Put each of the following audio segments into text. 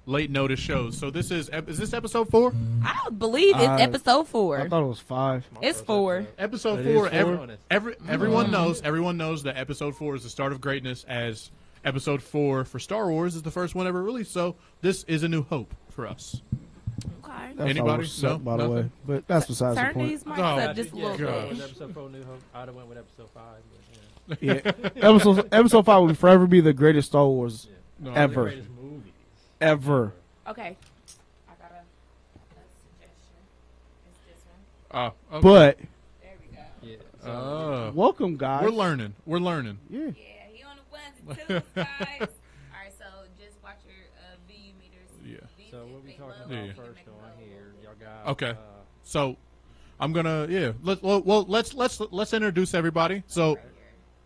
late notice shows. So this is this episode 4? I believe it's episode 4. I thought it was 5. It's 4. Episode It is 4. four? Everyone knows that episode 4 is the start of greatness, as episode 4 for Star Wars is the first one ever released. So this is a new hope for us. Okay. That's Anybody? all suck, No? by the Nothing? way. But that's besides the Turn point. these mics Oh, up just a Yeah, little God. with bit. episode 4 New Hope, I'd have went with episode 5. But, Yeah. episode 5 will forever be the greatest Star Wars No, ever. greatest movies. Ever. Okay. I got a suggestion. It's this one. Okay. But There we go. Yeah. welcome, guys. We're learning. We're learning. Yeah. Yeah, he on the ones and twos, guys. All right, so just watch your VU meters. Yeah. These, So if what we they talking low, about Yeah. you can first make them on go. here? Y'all got Okay. So I'm gonna let's introduce everybody. So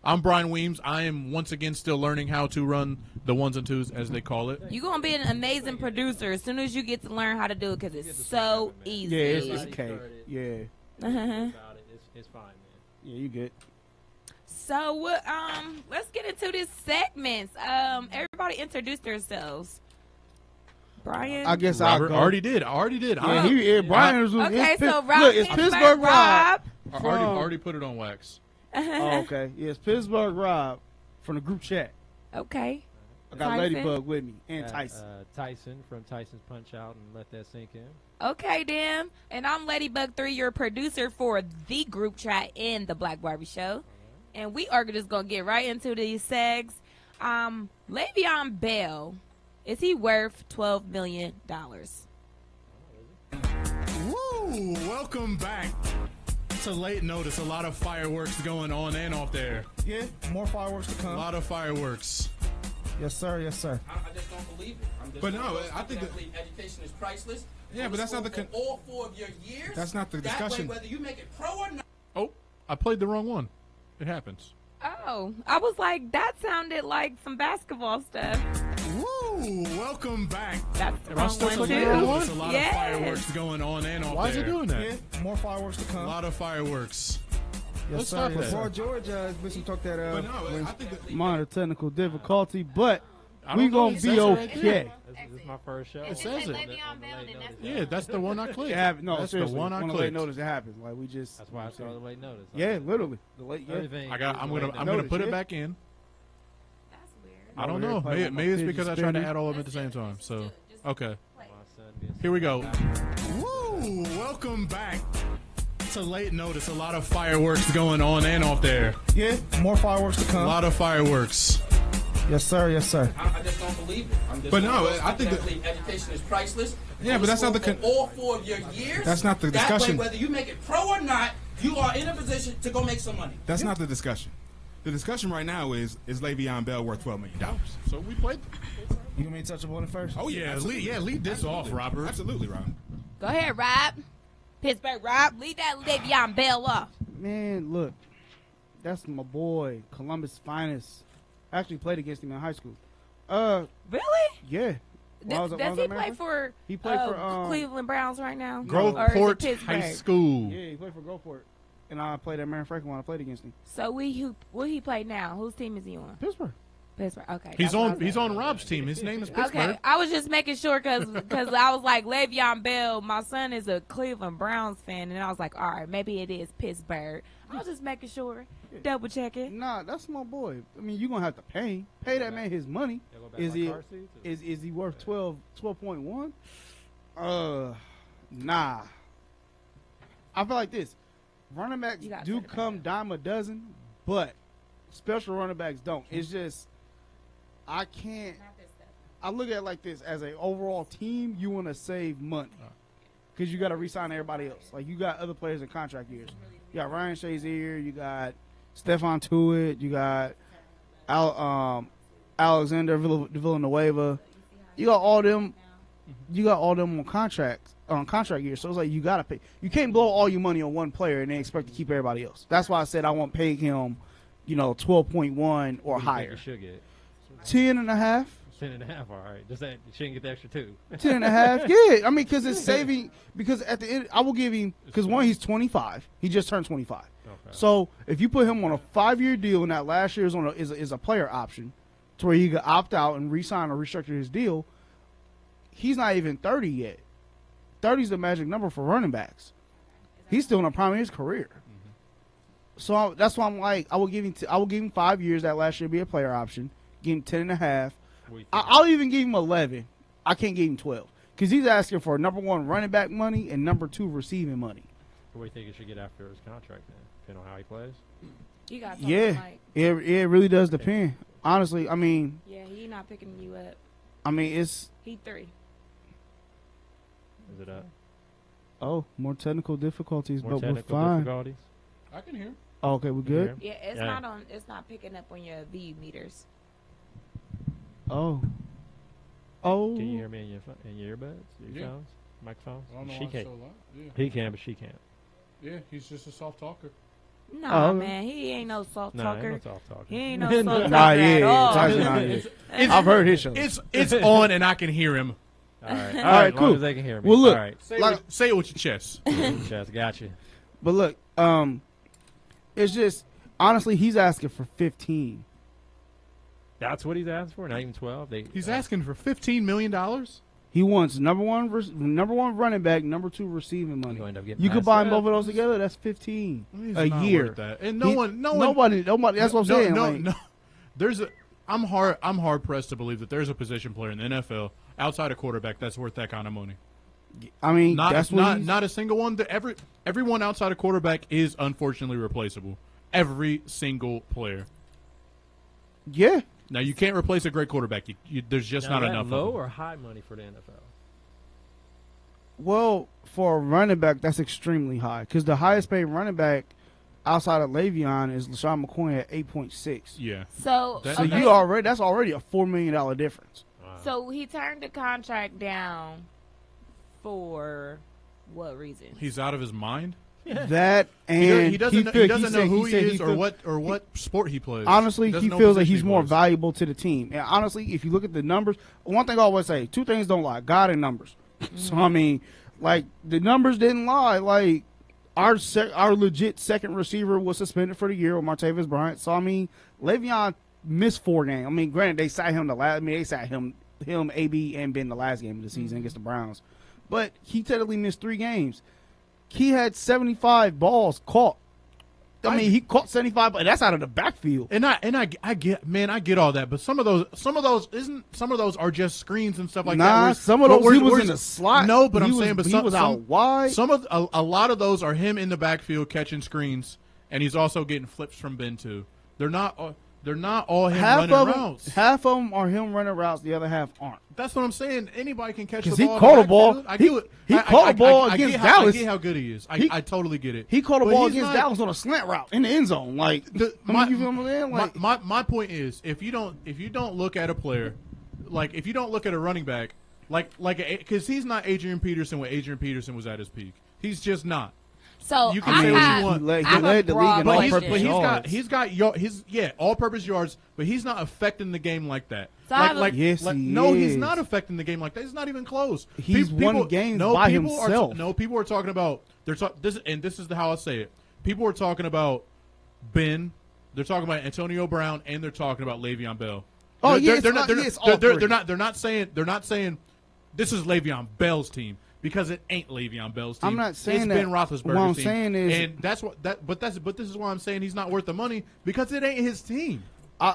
I'm Brian Weems. I am once again still learning how to run the ones and twos, as they call it. You're going to be an amazing producer as soon as you get to learn how to do it because it's so easy. Yeah, it's Everybody okay. started. Yeah. Uh-huh. about it. It's fine, man. Yeah, you good. So, let's get into this segments. Everybody introduce themselves. Brian? I guess I'll Robert go. already did. Yeah, Brian was Okay, it's so Rob, look, it's Pittsburgh Rob. I from- already put it on wax. Oh, okay. Yeah, it's Pittsburgh Rob from the group chat. Okay. I got Tyson? Ladybug with me and Got, Tyson. Tyson from Tyson's Punch Out, and let that sink in. Okay, then. And I'm Ladybug3, your producer for the group chat in the Black Barbie Show. And we are just going to get right into these segs. Le'Veon Bell, is he worth $12 million? Woo! Welcome back to Late Notice. A lot of fireworks going on and off there. Yeah, more fireworks to A come. lot of fireworks. Yes, sir. Yes, sir. I just don't believe it. I'm just But no, one of those I think people that- believe education is priceless. Yeah, Go but to that's not school the for all 4 of your years. That's not the That discussion. way, whether you make it pro or not. Oh, I played the wrong one. It happens. Oh, I was like, that sounded like some basketball stuff. Woo! Welcome back. That's the Am I wrong still one, clicking too. the wrong one? There's a lot Yes. of fireworks going on and off Why is there. it doing that? Yeah, more fireworks to A come. lot of fireworks. Yes, Let's sir. stop that. Before George, been some talk that But no, I think that Minor technical difficulty, but I we don't know. gonna It be says it right okay. there. This is my first show. It says it. On the late notice. Yeah, that's the one I clicked. It happened. No, that's seriously. the one I When the late clicked. notice, it happens. Like we just. That's why I started the late notice. Yeah, literally. The late. Yeah. Everything I'm is gonna late I'm gonna notice, put yeah. it back in. That's weird. I don't Over here know. playing with my Maybe it's fidget because I tried to spinner. add all of them at the same time. So okay. My son being Here we go. Woo! Welcome back to Late Notice. A lot of fireworks going on and off there. Yeah, more fireworks to A come. lot of fireworks. Yes, sir. Yes, sir. I just don't believe it. I'm just But one no, of those I think people that- believe education is priceless. Yeah, Go but to that's not school the for all 4 of your years. That's not the That discussion. way, whether you make it pro or not, you are in a position to go make some money. That's not the discussion. The discussion right now is Le'Veon Bell worth $12 million? So we played. You want me to touch upon it first? Oh Yeah, absolutely. lead this off, Robert. Absolutely, Rob. Go ahead, Rob. Pittsburgh Rob. Leave that Le'Veon Bell off. Man, look, that's my boy, Columbus finest. I actually played against him in high school. Really? Yeah. When I was- when I Does was he at play Maryland. for He played for, Cleveland Browns right now? Or is it Groveport Pittsburgh? High School. Yeah, he played for Gulfport. And I played at Marion Franklin when I played against him. So what he play now? Whose team is he on? Pittsburgh. Pittsburgh. Okay. He's that's what I on. was He's saying. on Rob's team. His name is Pittsburgh. Okay, I was just making sure because I was like Le'Veon Bell. My son is a Cleveland Browns fan, and I was like, all right, maybe it is Pittsburgh. I was just making sure, double checking. Nah, that's my boy. I mean, you're going to have to pay him. Pay that man his money. Y'all go back Is like he car seats, or- is he worth 12.1? Nah. I feel like this. Running backs You gotta do set it back come up. dime a dozen, but special running backs don't. It's just I can't. I look at it like this: as an overall team, you want to save money because you got to re-sign everybody else. Like you got other players in contract years. You got Ryan Shazier, you got Stephon Tuitt, you got Alexander Villanueva. You got all them. You got all them on contract years. So it's like you gotta pay. You can't blow all your money on one player and then expect to keep everybody else. That's why I said I want to pay him, 12.1 or What do you think higher. you should get 10.5. 10.5. All right. Just that you shouldn't get the extra 2. 10.5. Yeah, I mean, because it's saving. Because at the end, I will give him. Because one, he's 25. He just turned 25. Okay. So if you put him on a 5-year deal, and that last year is a player option, to where he could opt out and re-sign or restructure his deal, he's not even 30 yet. 30 is the magic number for running backs. He's still in the prime of his career. So that's why I'm like, I will give him 5 years. That last year be a player option. Give him 10 and a half. I'll even give him 11. I can't give him 12 because he's asking for number 1 running back money and number 2 receiving money. What do you think he should get after his contract then? Depending on how he plays. You got something Yeah, like, it really does depend. Honestly, I mean, yeah, he not picking you up. it's He 3. Is it up? more technical difficulties, More but we're technical fine. difficulties? I can hear. Oh, okay, we're good. Yeah, it's Yeah. not on. It's not picking up on your V meters. Oh. Can you hear me in your earbuds, your Yeah. phones, microphones? I don't know She why it's can't. so loud. Yeah. He can, but she can't. Yeah, he's just a soft talker. Nah, Oh. man, he ain't no soft No, talker. ain't no soft talking. He ain't no soft talker Nah, at all. Tyson not here. I've heard his show. It's on and I can hear him. All right, All right, as long cool. as they can hear me. Well, look. All right, Say it with your chest. Chess, got you. But look, it's just honestly, he's asking for 15. That's what he's asking for. Not even 12. He's asking for $15 million. He wants number one running back, number 2 receiving money. Gonna end up getting You messed combine up. both of those together, that's 15 He's a not year. worth that. And Nobody. That's what I'm no, saying. No, like, no. I'm hard pressed to believe that there's a position player in the NFL outside of quarterback that's worth that kind of money. I mean, Not that's what not a single one. Everyone outside of quarterback is unfortunately replaceable. Every single player. yeah. Now you can't replace a great quarterback. There's just Now, not that enough. low of them. or high money for the NFL? Well, for a running back, that's extremely high because the highest paid running back outside of Le'Veon is LaShawn McCoy at 8.6. Yeah. So, That- So okay, that's already a $4 million difference. so he turned the contract down for what reason? He's out of his mind. That and He doesn't know who he is or what sport he plays. Honestly, Doesn't he know feels that position he's he more plays. valuable to the team. And honestly, if you look at the numbers, one thing I always say, 2 things don't lie: God and numbers. So I mean, like the numbers didn't lie. Like our legit second receiver was suspended for the year with Martavis Bryant. So I mean, Le'Veon missed 4 games. I mean, granted, they sat him the last. I mean, they sat him, AB, and Ben the last game of the season against the Browns, but he technically missed 3 games. He had 75 balls caught. I mean, he caught 75, but that's out of the backfield. And I get all that, but some of those are just screens and stuff like that. Nah, where- some of where- those where- he was where- in the slot. No, but He I'm was- saying, but he some was out wide. Some of a lot of those are him in the backfield catching screens, and he's also getting flips from Ben too. They're not all him running routes. Half of them are him running routes. The other half aren't. That's what I'm saying. Anybody can catch the 'Cause ball. he in caught the a ball. backfield. I He- get it. he I- caught a ball I against get how- Dallas. I get how good he is. He- I totally get it. He caught a But ball he's against not- Dallas on a slant route in the end zone. Like, The- I mean, you feel what I'm saying? Like, my point is, if you don't look at a player, like if you don't look at a running back, because he's not Adrian Peterson when Adrian Peterson was at his peak. He's just not. So You can I say what you have, want. He led- I he have a led the league in broad all-purpose question. But yards. he's got his all-purpose yards, but he's not affecting the game like that. So I have a- Yes, he no, he's is. not affecting the game like that. He's not even close. He's won games by himself. People are talking about this is how I say it. People are talking about Ben. They're talking about Antonio Brown, and they're talking about Le'Veon Bell. Oh, They're- yes, they're not. yes, all They're three. not saying this is Le'Veon Bell's team. Because it ain't Le'Veon Bell's team. I'm not saying it's that. Ben Roethlisberger's What I'm team. saying is- and that's what that. But this is why I'm saying he's not worth the money because it ain't his team.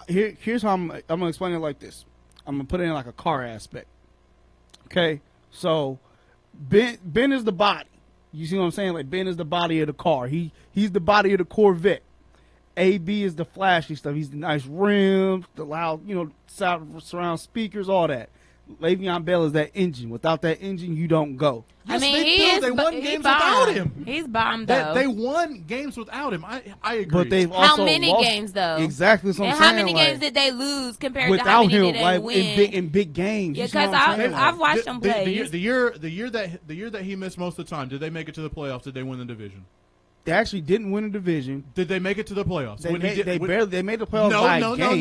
here's how I'm gonna explain it like this. I'm gonna put it in like a car aspect. Okay, so Ben is the body. You see what I'm saying? Like Ben is the body of the car. He's the body of the Corvette. AB is the flashy stuff. He's the nice rims, the loud, surround speakers, all that. Le'Veon Bell is that engine. Without that engine, you don't go. I Yes, mean, they won he games bombed. without him. He's bombed though. They won games without him. I agree. But they've How also many lost. games though? Exactly. That's what And I'm how saying, many like, games did they lose compared to without how many him, did they like win? in big games? Yeah, You see what because I'm saying? I've watched them play. The year that he missed most of the time, did they make it to the playoffs? Did they win the division? They actually didn't win a division. Did they make it to the playoffs? They When he did- when- made the playoffs by a game.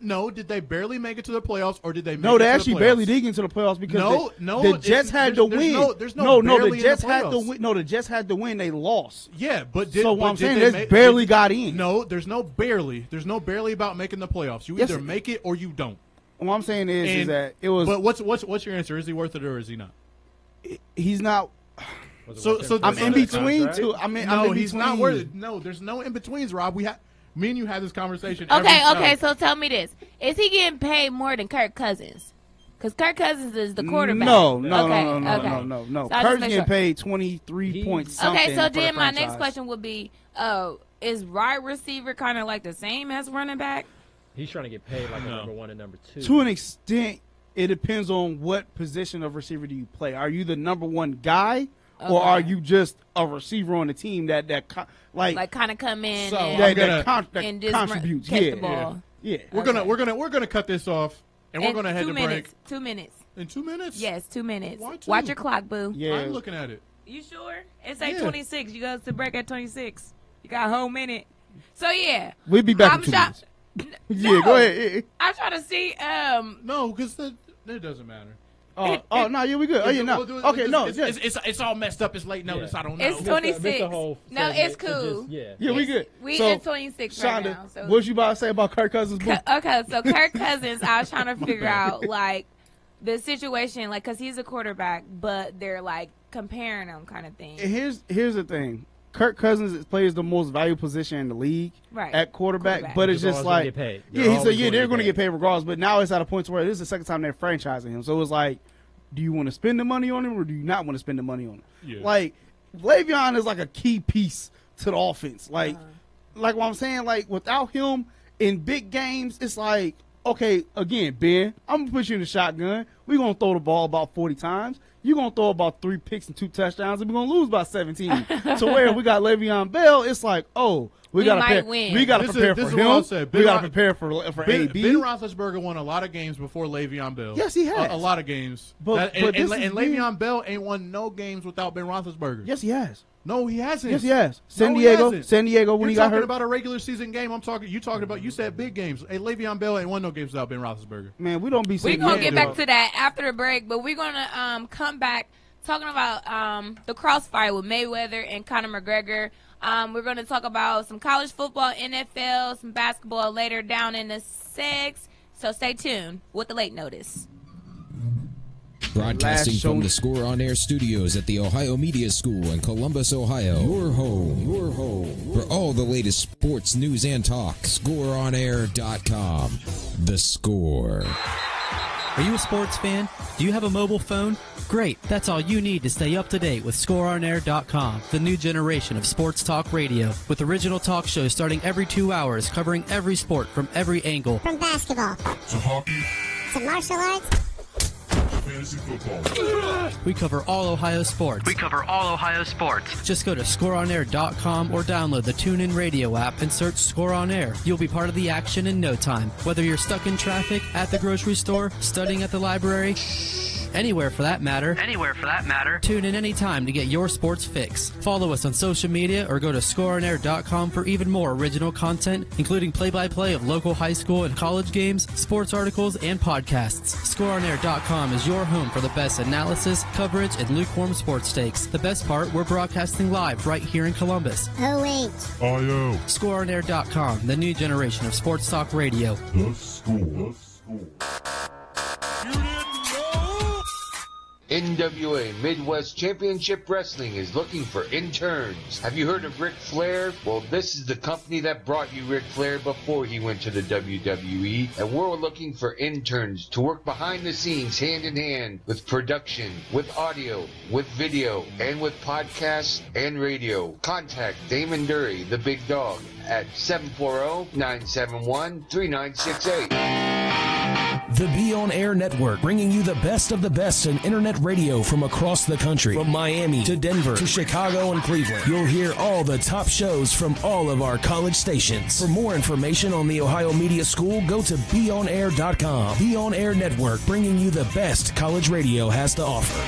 No. Did they barely make it to the playoffs, or did they? Make No, it they to actually the barely playoffs? did get into the playoffs because No, the Jets had to win. There's no the barely in the Jets had to playoffs. win. No, the Jets had to win. They lost. Yeah, but So what but I'm saying they is barely got in. No, there's no barely. There's no barely about making the playoffs. You Yes, either make it or you don't. What I'm saying is And- that it was. But what's your answer? Is he worth it or is he not? He's not. Was it So- worth so it? I'm Is in that a between contract? two. I'm in No, he's between. not worth it. No, there's no in betweens, Rob. Me and you had this conversation. Okay, every okay. show. So tell me this: is he getting paid more than Kirk Cousins? Because Kirk Cousins is the quarterback. No. Okay, No. okay. No. So I just Kurt's make getting sure. paid 23 point something. Okay, so for the then my next franchise. question would be: is wide receiver kind of like the same as running back? He's trying to get paid like a No. number 1 and number 2. To an extent, it depends on what position of receiver do you play. Are you the number one guy, or Okay. are you just a receiver on the team that Like kind of come in So, and, I'm gonna- and just contributes? catch Yeah, the ball. yeah. We're gonna cut this off, and we're And gonna head 2 to minutes. break 2 minutes. in 2 minutes. Yes, 2 minutes. Why 2? Watch your clock, boo. Yeah. I'm looking at it. You sure? It's like Yeah. 26. You go to break at 26. You got a whole minute. So yeah, We'll be back I'm in 2 try- minutes. Yeah, go ahead. I'm trying to see. No, because it doesn't matter. Oh no, yeah, we good. Oh yeah, no. We'll do it- Okay, no, it's, yeah. it's all messed up. It's late notice. Yeah. I don't know. It's Missed the- 26. missed the whole No, segment it's to cool. just- yeah. Yeah, we good. we So, in 26 right Shonda, now. So what you about to say about Kirk Cousins? Boo? Okay, so Kirk Cousins, I was trying to figure out like the situation, like because he's a quarterback, but they're like comparing him, kind of thing. Here's the thing. Kirk Cousins plays the most valuable position in the league Right. at quarterback, Quarterback. but it's They're just always gonna like get paid. yeah, They're he said always yeah gonna they're get going to paid. get paid regardless. But now it's at a point where this is the second time they're franchising him, so it's like, do you want to spend the money on him or do you not want to spend the money on him? Yeah. Like Le'Veon is like a key piece to the offense. Like what I'm saying, like without him in big games, it's like okay, again, Ben, I'm gonna put you in the shotgun. We're gonna throw the ball about 40 times. You're going to throw about 3 picks and 2 touchdowns, and we're going to lose by 17. So where we got Le'Veon Bell, it's like, oh, we got might to win. we got to This is- prepare this for is what I'll him. say. We Ben got to Ro- prepare for Ben AB. Roethlisberger won a lot of games before Le'Veon Bell. Yes, he has. A lot of games. But and this is Le'Veon Bell ain't won no games without Ben Roethlisberger. Yes, he has. No, he hasn't. Yes, he has. No, he hasn't. San Diego when You're he got talking hurt. about a regular season game. You talking about, you said big games. Hey, Le'Veon Bell ain't won no games without Ben Roethlisberger. Man, we don't be We're saying going to that, get back dog. to that after the break, but we're going to come back talking about the crossfire with Mayweather and Conor McGregor. We're going to talk about some college football, NFL, some basketball later down in the segs. So stay tuned with the late notice. Broadcasting Last from show- the Score On Air studios at the Ohio Media School in Columbus, Ohio. Your home for all the latest sports news and talk. ScoreOnAir.com. The Score. Are you a sports fan? Do you have a mobile phone? Great, that's all you need to stay up to date with ScoreOnAir.com, the new generation of sports talk radio, with original talk shows starting every 2 hours, covering every sport from every angle. From basketball To hockey, to martial arts. fantasy football. We cover all Ohio sports. Just go to ScoreOnAir.com or download the TuneIn Radio app and search Score On Air. You'll be part of the action in no time. Whether you're stuck in traffic, at the grocery store, studying at the library, anywhere for that matter. Tune in anytime to get your sports fix. Follow us on social media or go to ScoreOnAir.com for even more original content, including play-by-play of local high school and college games, sports articles, and podcasts. ScoreOnAir.com is your home for the best analysis, coverage, and lukewarm sports takes. The best part, we're broadcasting live right here in Columbus. Oh, wait. IO. ScoreOnAir.com, the new generation of sports talk radio. The Score. NWA Midwest Championship Wrestling is looking for interns. Have you heard of Ric Flair? Well, this is the company that brought you Ric Flair before he went to the WWE, and we're looking for interns to work behind the scenes hand in hand with production, with audio, with video, and with podcasts and radio. Contact Damon Dury, the big dog, at 740-971-3968. The Be On Air Network, bringing you the best of the best in internet radio from across the country. From Miami to Denver to Chicago and Cleveland. You'll hear all the top shows from all of our college stations. For more information on the Ohio Media School, go to BeOnAir.com. Be On Air Network, bringing you the best college radio has to offer.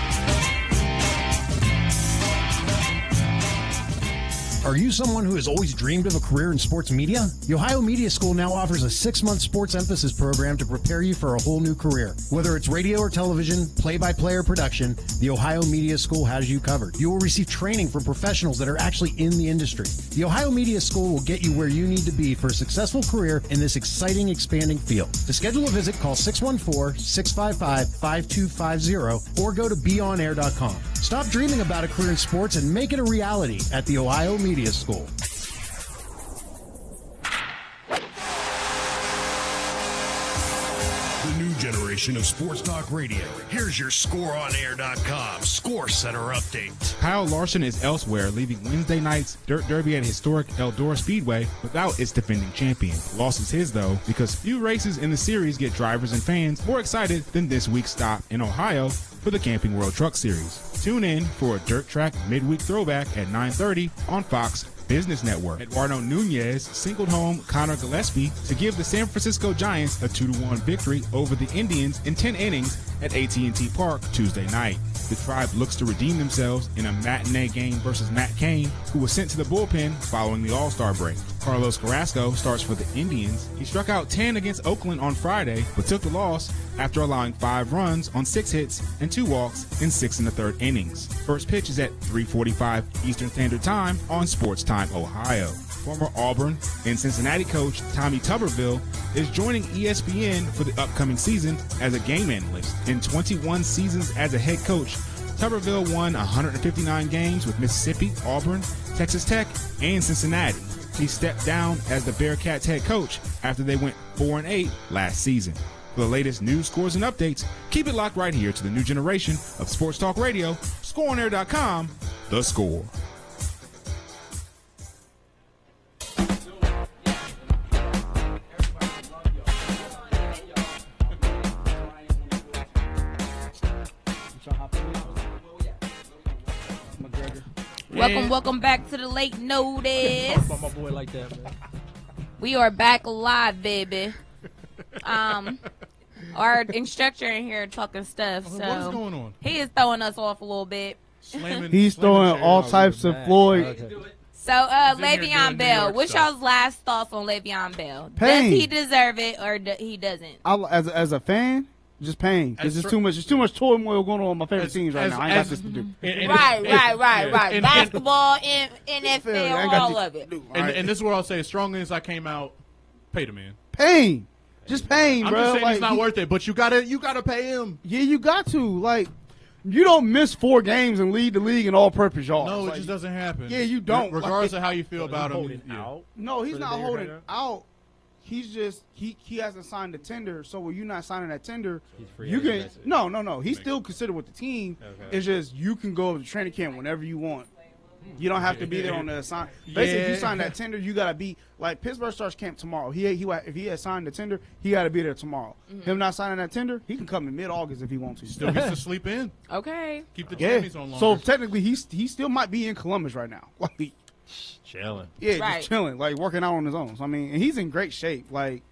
Are you someone who has always dreamed of a career in sports media? The Ohio Media School now offers a 6-month sports emphasis program to prepare you for a whole new career. Whether it's radio or television, play-by-play or production, the Ohio Media School has you covered. You will receive training from professionals that are actually in the industry. The Ohio Media School will get you where you need to be for a successful career in this exciting, expanding field. To schedule a visit, call 614-655-5250 or go to beonair.com. Stop dreaming about a career in sports and make it a reality at the Ohio Media School. The new generation of sports talk radio. Here's your ScoreOnAir.com Score Center update. Kyle Larson is elsewhere, leaving Wednesday night's Dirt Derby at historic Eldora Speedway without its defending champion. Loss is his, though, because few races in the series get drivers and fans more excited than this week's stop in Ohio for the Camping World Truck Series. Tune in for a dirt track midweek throwback at 9:30 on Fox Business Network. Eduardo Nunez singled home Connor Gillespie to give the San Francisco Giants a 2-1 victory over the Indians in 10 innings at AT&T Park Tuesday night. The Tribe looks to redeem themselves in a matinee game versus Matt Cain, who was sent to the bullpen following the All-Star break. Carlos Carrasco starts for the Indians. He struck out 10 against Oakland on Friday, but took the loss after allowing 5 runs on 6 hits and 2 walks in 6 1/3 innings. First pitch is at 3:45 Eastern Standard Time on Sports Time Ohio. Former Auburn and Cincinnati coach Tommy Tuberville is joining ESPN for the upcoming season as a game analyst. In 21 seasons as a head coach, Tuberville won 159 games with Mississippi, Auburn, Texas Tech, and Cincinnati. He stepped down as the Bearcats head coach after they went 4-8 last season. For the latest news, scores, and updates, keep it locked right here to the new generation of Sports Talk Radio, ScoreOnAir.com, The Score. Welcome back to the late notice. Talk about my boy like that, man. We are back live, baby. Our instructor in here talking stuff. So what is going on? He is throwing us off a little bit. He's throwing all types of Floyd. Okay. So, Le'Veon Bell, what's y'all's last thoughts on Le'Veon Bell? Pain. Does he deserve it or he doesn't? As a fan, just pain. Because there's too much. There's too much turmoil going on in my favorite teams right now. I ain't got this to do. Right. Basketball, NFL, all of it. And this is what I'll say. As strong as I came out, pay the man. Pain. Just pain, I'm bro. just saying it's not worth it, but you gotta pay him. Yeah, you got to. Like, you don't miss 4 games and lead the league in all-purpose yards. No, it just doesn't happen. Yeah, you don't. Regardless of how you feel about him. No, he's not holding out. He's just he hasn't signed the tender. So when you're not signing that tender, you can no. He's still considered with the team. Okay. It's just you can go to training camp whenever you want. You don't have to be there on the assignment. Basically, if you sign that tender, you gotta be like Pittsburgh starts camp tomorrow. If he has signed the tender, he gotta be there tomorrow. Mm-hmm. Him not signing that tender, he can come in mid-August if he wants to. Still gets to sleep in. Okay. Keep the jammies on longer. So technically, he still might be in Columbus right now. Like chilling. Yeah, Right. just chilling, like working out on his own. So, I mean, and he's in great shape. Like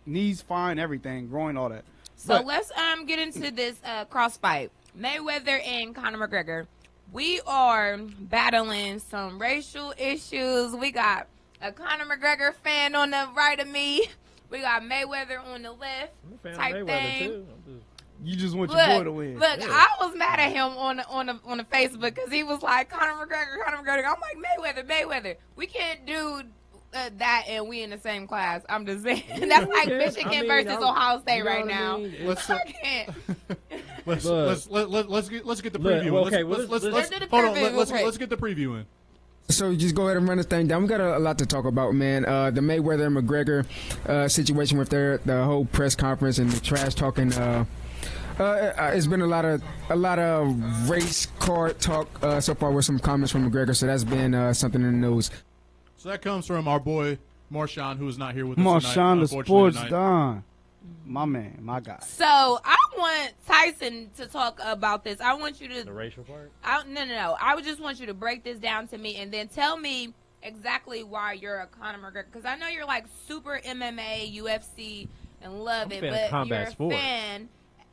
knees fine, everything, groin, all that. So let's get into this crossfight. Mayweather and Conor McGregor. We are battling some racial issues. We got a Conor McGregor fan on the right of me. We got Mayweather on the left. I'm a fan type of Mayweather thing. too. You just want your boy to win. Look, I was mad at him on the Facebook because he was like Conor McGregor. I'm like Mayweather. We can't do that and we in the same class. I'm just saying that's like Michigan versus Ohio State right now. I can't. Let's get the preview. Okay, Let's get the preview in. So just go ahead and run this thing down. We got a lot to talk about, man. The Mayweather and McGregor situation with the whole press conference and the trash talking. It's been a lot of race card talk so far with some comments from McGregor. So that's been something in the news. So that comes from our boy Marshawn, who is not here with us tonight. Marshawn, the sports don. My man, my guy. So I want Tyson to talk about this. I want you to the racial part. No. I would just want you to break this down to me and then tell me exactly why you're a Conor McGregor. Because I know you're like super MMA, UFC, and love it, but you're a fan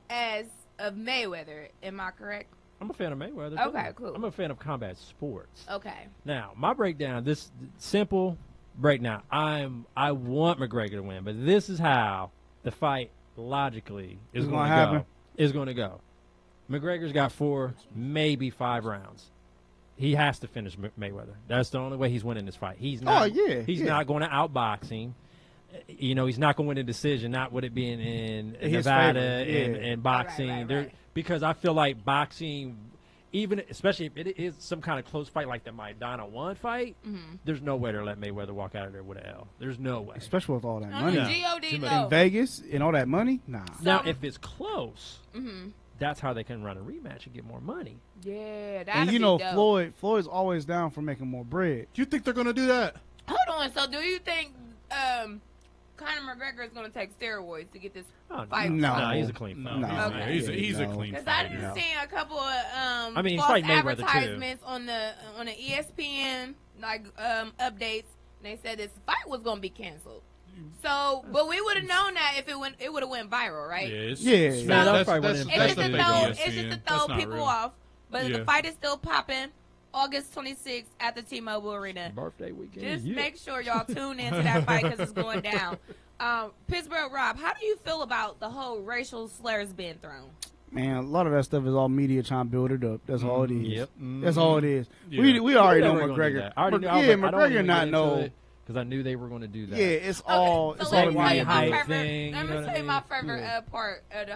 of Mayweather. Am I correct? I'm a fan of Mayweather. Okay, too. cool. I'm a fan of combat sports. Okay. Now, my breakdown, this simple breakdown. I want McGregor to win, but this is how the fight logically is It's going gonna to happen. go. Is going to go. McGregor's got 4, maybe 5 rounds. He has to finish Mayweather. That's the only way he's winning this fight. He's not. He's not going to outbox him. You know, he's not going to win a decision. Not with it being in His Nevada favor, and boxing. There, because I feel like boxing, even especially if it is some kind of close fight like the Maidana 1 fight, there's no way to let Mayweather walk out of there with an L. There's no way. Especially with all that On money. the G.O.D. In though. Vegas and all that money? Nah. Now, if it's close, Mhm. that's how they can run a rematch and get more money. Yeah, that'd And you be know, dope. Floyd's always down for making more bread. Do you think they're going to do that? Hold on. So, do you think Conor McGregor is going to take steroids to get this fight? No. he's a clean fighter. No. Yeah, he's a clean Because I fighter. didn't see a couple of I mean, he's false fighting Mayweather, too. advertisements on the ESPN updates. And they said this fight was going to be canceled. So, but we would have known that if it would have went viral, right? Yes. Yeah. So, That's it's the just to fake throw, ESPN. it's just to That's throw not people real. off. But Yeah. the fight is still popping August 26th at the T-Mobile Arena. Birthday weekend. Just yeah. make sure y'all tune into that fight because it's going down. Pittsburgh Rob, how do you feel about the whole racial slurs being thrown? Man, a lot of that stuff is all media trying to build it up. That's all it is. Yep. That's all it is. Yeah. We already They know were gonna do McGregor. that. I already knew, Yeah, McGregor not know. because I knew they were going to do that. Yeah, it's all So it's let all me the tell you media. my hype favorite. thing, Let you me know what tell I you my mean? favorite Yeah. part of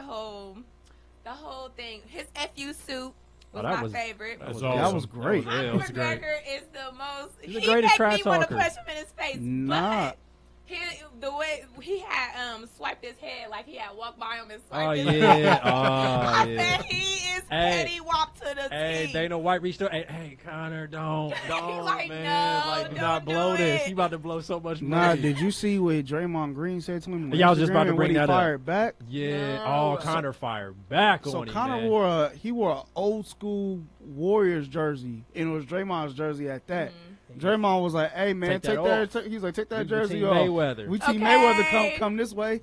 the whole thing. His FU suit was that my was- favorite. That was That awesome. was great. That was, yeah, it was great. McGregor is the most. He's the he greatest make trash me want to talker. punch him in his face. Nah. But the way he had swiped his head like he had walked by him and swiped Oh, his yeah. head. Oh, I yeah. said he is Hey. petty wop to the Hey, T. Dana White reached out. Hey, Connor, don't, like, man. no, like, do don't not do blow this. it. You about to blow so much Nah, money. did you see what Draymond Green said to him? on Yeah, I was just Instagram about to and bring when that he up. fired back. Yeah. No. Oh, Connor fired back So on him, Connor man. wore an old school Warriors jersey, and it was Draymond's jersey at that. Draymond was like, "Hey man, Take take that that." He's like, "Take that We jersey Team off." Mayweather. We team Okay. Mayweather come this way.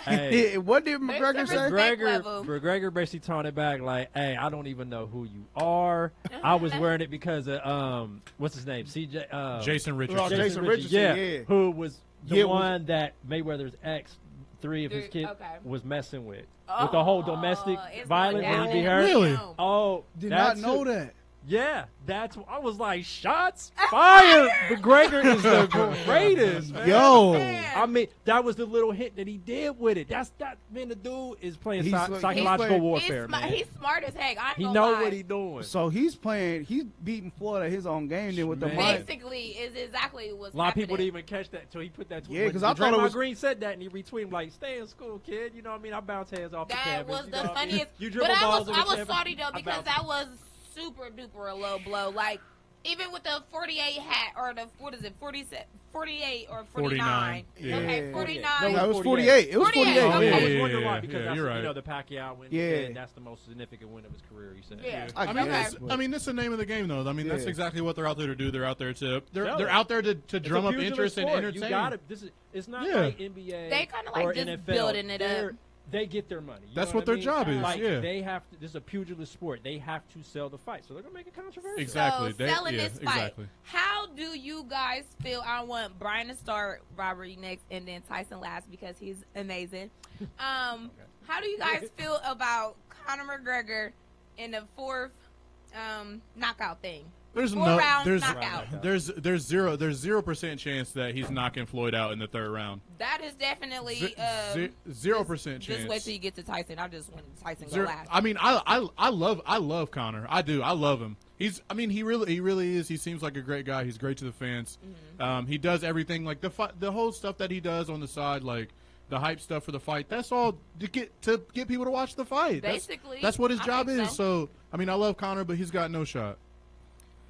Hey. What did McGregor say? Respect level. McGregor basically turned it back like, "Hey, I don't even know who you are. I was wearing it because of what's his name, CJ, Jason Richardson. Jason Richardson, yeah. who was the Yeah, one that Mayweather's ex, 3 of his kids, Okay. was messing with the whole domestic it's violence going when he be down. hurt. Really? Oh, Did not know that. Yeah, that's. I was like, shots fired. McGregor is the greatest. Man. Yo. I mean, that was the little hint that he did with it. That's that. Man, the dude is playing He's like- psychological he's warfare, man. He's smart as heck. I ain't He gonna know lie. what he doing. So he's beating Floyd at his own game then with the Man. mic. Basically, is exactly what's A lot of people happening. didn't even catch that, so he put that tweet. Yeah, 'cause I when thought it Draymond was- Green said that, and he retweeted him like, "Stay in school, kid." You know what I mean? I bounce heads off the That campus. was you the know what I mean? funniest. You But dribble I balls was on the salty campus, though I because bounce that was super duper a low blow. Like even with the 48 hat or the 48 or 49. 49. Yeah. Okay, Yeah. 49. No, it was 48. It was 48. 48. Oh, I yeah, was yeah, wondering yeah, why because yeah, that's you're you right. know the Pacquiao win. Yeah. And that's the most significant win of his career. He said. Yeah. I Okay. guess, I mean, that's the name of the game, though. I mean, that's Yeah. exactly what they're out there to do. They're out there to they're Sell they're it. out there to It's drum a up pugilist interest and sport. entertain. You got it. It's not Yeah. like NBA. They kinda like or just NFL. building it up. They get their money. You That's know what their I mean? job is, Like, yeah. They have to. This is a pugilist sport. They have to sell the fight, so they're gonna make it controversial. Exactly. So They- selling yeah, this fight. exactly. How do you guys feel? I want Brian to start, Robert next, and then Tyson last because he's amazing. How do you guys feel about Conor McGregor in the fourth knockout thing? There's Four no rounds there's knockout. there's 0% chance that he's knocking Floyd out in the third round. That is definitely 0% chance. Just wait till you get to Tyson. I just want Tyson go Zero- last. I mean, I love Conor. I do. I love him. He really is. He seems like a great guy. He's great to the fans. He does everything like the whole stuff that he does on the side, like the hype stuff for the fight. That's all to get people to watch the fight. Basically, that's what his I job think is. So I mean, I love Conor, but he's got no shot.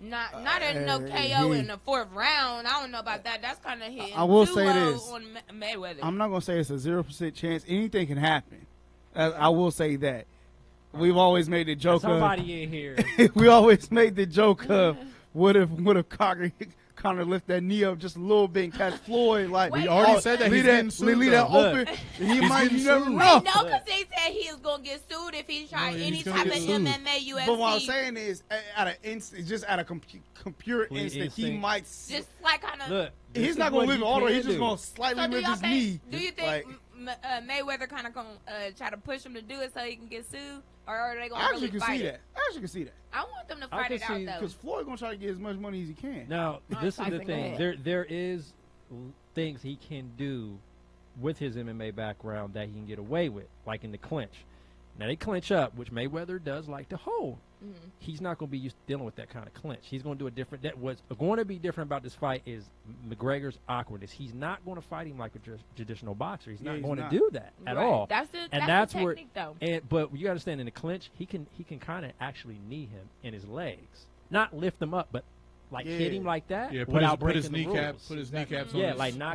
Not in no KO in the fourth round. I don't know about that. That's kind of hitting. I will too say low this. on Mayweather. I'm not gonna say it's a 0% chance. Anything can happen. I will say that. We've always made the joke Somebody in here. we always made the joke of what if Conor Conor lift that knee up just a little bit and catch Floyd. Like we already said that he's getting sued. Leave that open. He might never know. No, because they said he was gonna get sued if he tried any type of MMA, UFC. But what I'm saying is, at an instant, just at a computer instant, he might just like kind of. He's not gonna live it all the way. He's just gonna slightly lift his knee. Do you think Mayweather kind of gonna try to push him to do it so he can get sued, or are they gonna really fight it? I actually can see that. I want them to fight it out though, because Floyd gonna try to get as much money as he can. Now, this is the thing. There is things he can do with his MMA background that he can get away with, like in the clinch. Now they clinch up, which Mayweather does like to hold. Mm-hmm. He's not going to be used to dealing with that kind of clinch. He's going to do a different. That what's going to be different about this fight is McGregor's awkwardness. He's not going to fight him like a traditional boxer. He's not going to do that at all. That's the technique, though. But you understand, in the clinch, he can kind of actually knee him in his legs, not lift him up, but like hit him like that. Yeah, put his kneecaps on his knock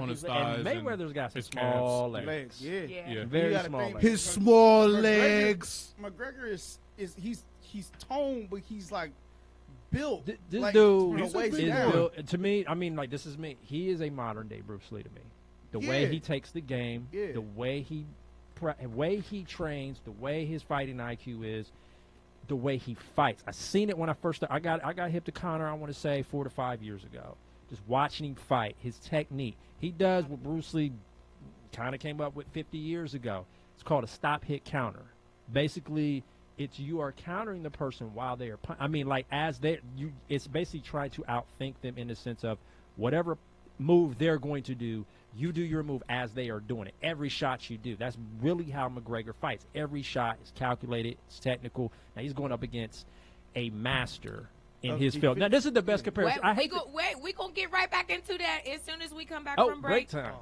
on his thighs. And Mayweather's got some small legs. Yeah. Very small legs. His small legs. McGregor is he's toned, but he's like built. This like, dude is built. To me, I mean, like, this is me. He is a modern day Bruce Lee to me. The way he takes the game, the way he trains, the way his fighting IQ is, the way he fights. I seen it when I first started. I got hip to Conor, I want to say 4 to 5 years ago. Just watching him fight, his technique. He does what Bruce Lee kind of came up with 50 years ago. It's called a stop hit counter. Basically, you are countering the person while they are it's basically trying to outthink them in the sense of whatever move they're going to do, you do your move as they are doing it. Every shot you do. That's really how McGregor fights. Every shot is calculated. It's technical. Now he's going up against a master in his field. Now this is the best comparison. We're going to get right back into that as soon as we come back from break. Break time.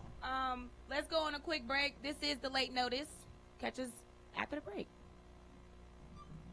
Let's go on a quick break. This is the Late Notice. Catch us after the break.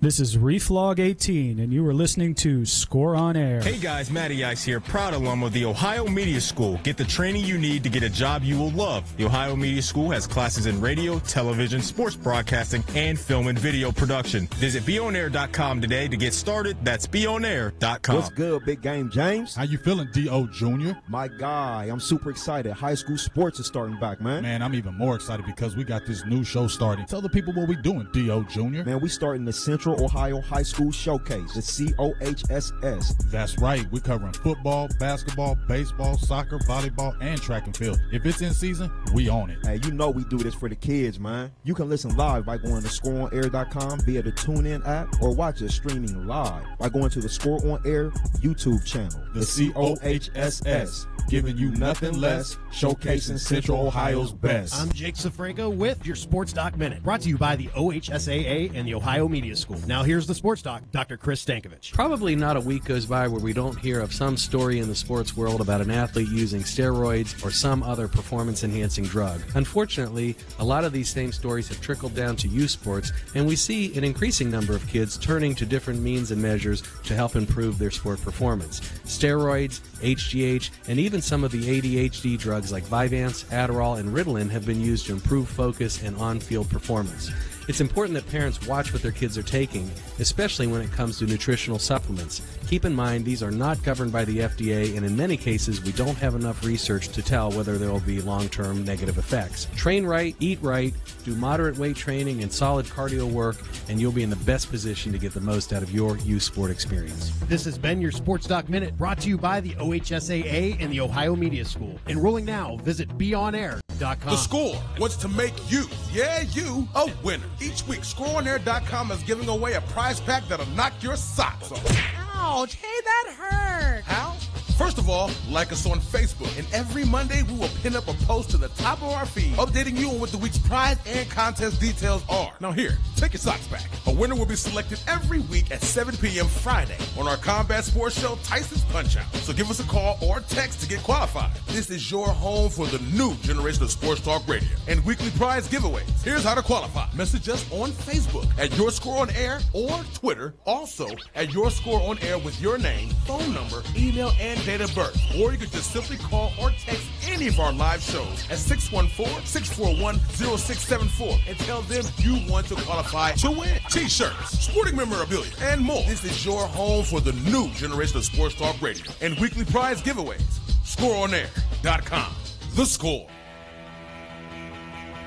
This is Reflog18, and you are listening to Score on Air. Hey guys, Matty Ice here, proud alum of the Ohio Media School. Get the training you need to get a job you will love. The Ohio Media School has classes in radio, television, sports broadcasting, and film and video production. Visit BeOnAir.com today to get started. That's BeOnAir.com. What's good, Big Game James? How you feeling, D.O. Jr.? My guy, I'm super excited. High school sports is starting back, man. Man, I'm even more excited because we got this new show starting. Tell the people what we doing, D.O. Jr. Man, we starting the Central Ohio High School Showcase, the COHSS. That's right. We're covering football, basketball, baseball, soccer, volleyball, and track and field. If it's in season, we own it. Hey, you know we do this for the kids, man. You can listen live by going to ScoreOnAir.com via the TuneIn app, or watch us streaming live by going to the Score On Air YouTube channel, the COHSS, giving you nothing less, showcasing Central Ohio's best. I'm Jake Safranco with your Sports Doc Minute, brought to you by the OHSAA and the Ohio Media School. Now here's the Sports Doc, Dr. Chris Stankovich. Probably not a week goes by where we don't hear of some story in the sports world about an athlete using steroids or some other performance-enhancing drug. Unfortunately, a lot of these same stories have trickled down to youth sports, and we see an increasing number of kids turning to different means and measures to help improve their sport performance. Steroids, HGH, and even some of the ADHD drugs like Vyvanse, Adderall, and Ritalin have been used to improve focus and on-field performance. It's important that parents watch what their kids are taking, especially when it comes to nutritional supplements. Keep in mind, these are not governed by the FDA, and in many cases, we don't have enough research to tell whether there will be long-term negative effects. Train right, eat right, do moderate weight training and solid cardio work, and you'll be in the best position to get the most out of your youth sport experience. This has been your Sports Doc Minute, brought to you by the OHSAA and the Ohio Media School. Enrolling now, visit BeOnAir.com. The Score wants to make you, you, a winner. Each week, ScoreOnAir.com is giving away a prize pack that'll knock your socks off. Ouch, hey, that hurt. How? First of all, like us on Facebook, and every Monday we will pin up a post to the top of our feed, updating you on what the week's prize and contest details are. Now here, take your socks back. A winner will be selected every week at 7 p.m. Friday on our combat sports show, Tyson's Punch-Out. So give us a call or text to get qualified. This is your home for the new generation of sports talk radio and weekly prize giveaways. Here's how to qualify. Message us on Facebook at Your Score On Air or Twitter, also at Your Score On Air with your name, phone number, email, and date of birth. Or you could just simply call or text any of our live shows at 614-641-0674 and tell them you want to qualify to win T-shirts, sporting memorabilia, and more. This is your home for the new generation of sports talk radio and weekly prize giveaways. ScoreOnAir.com. The Score.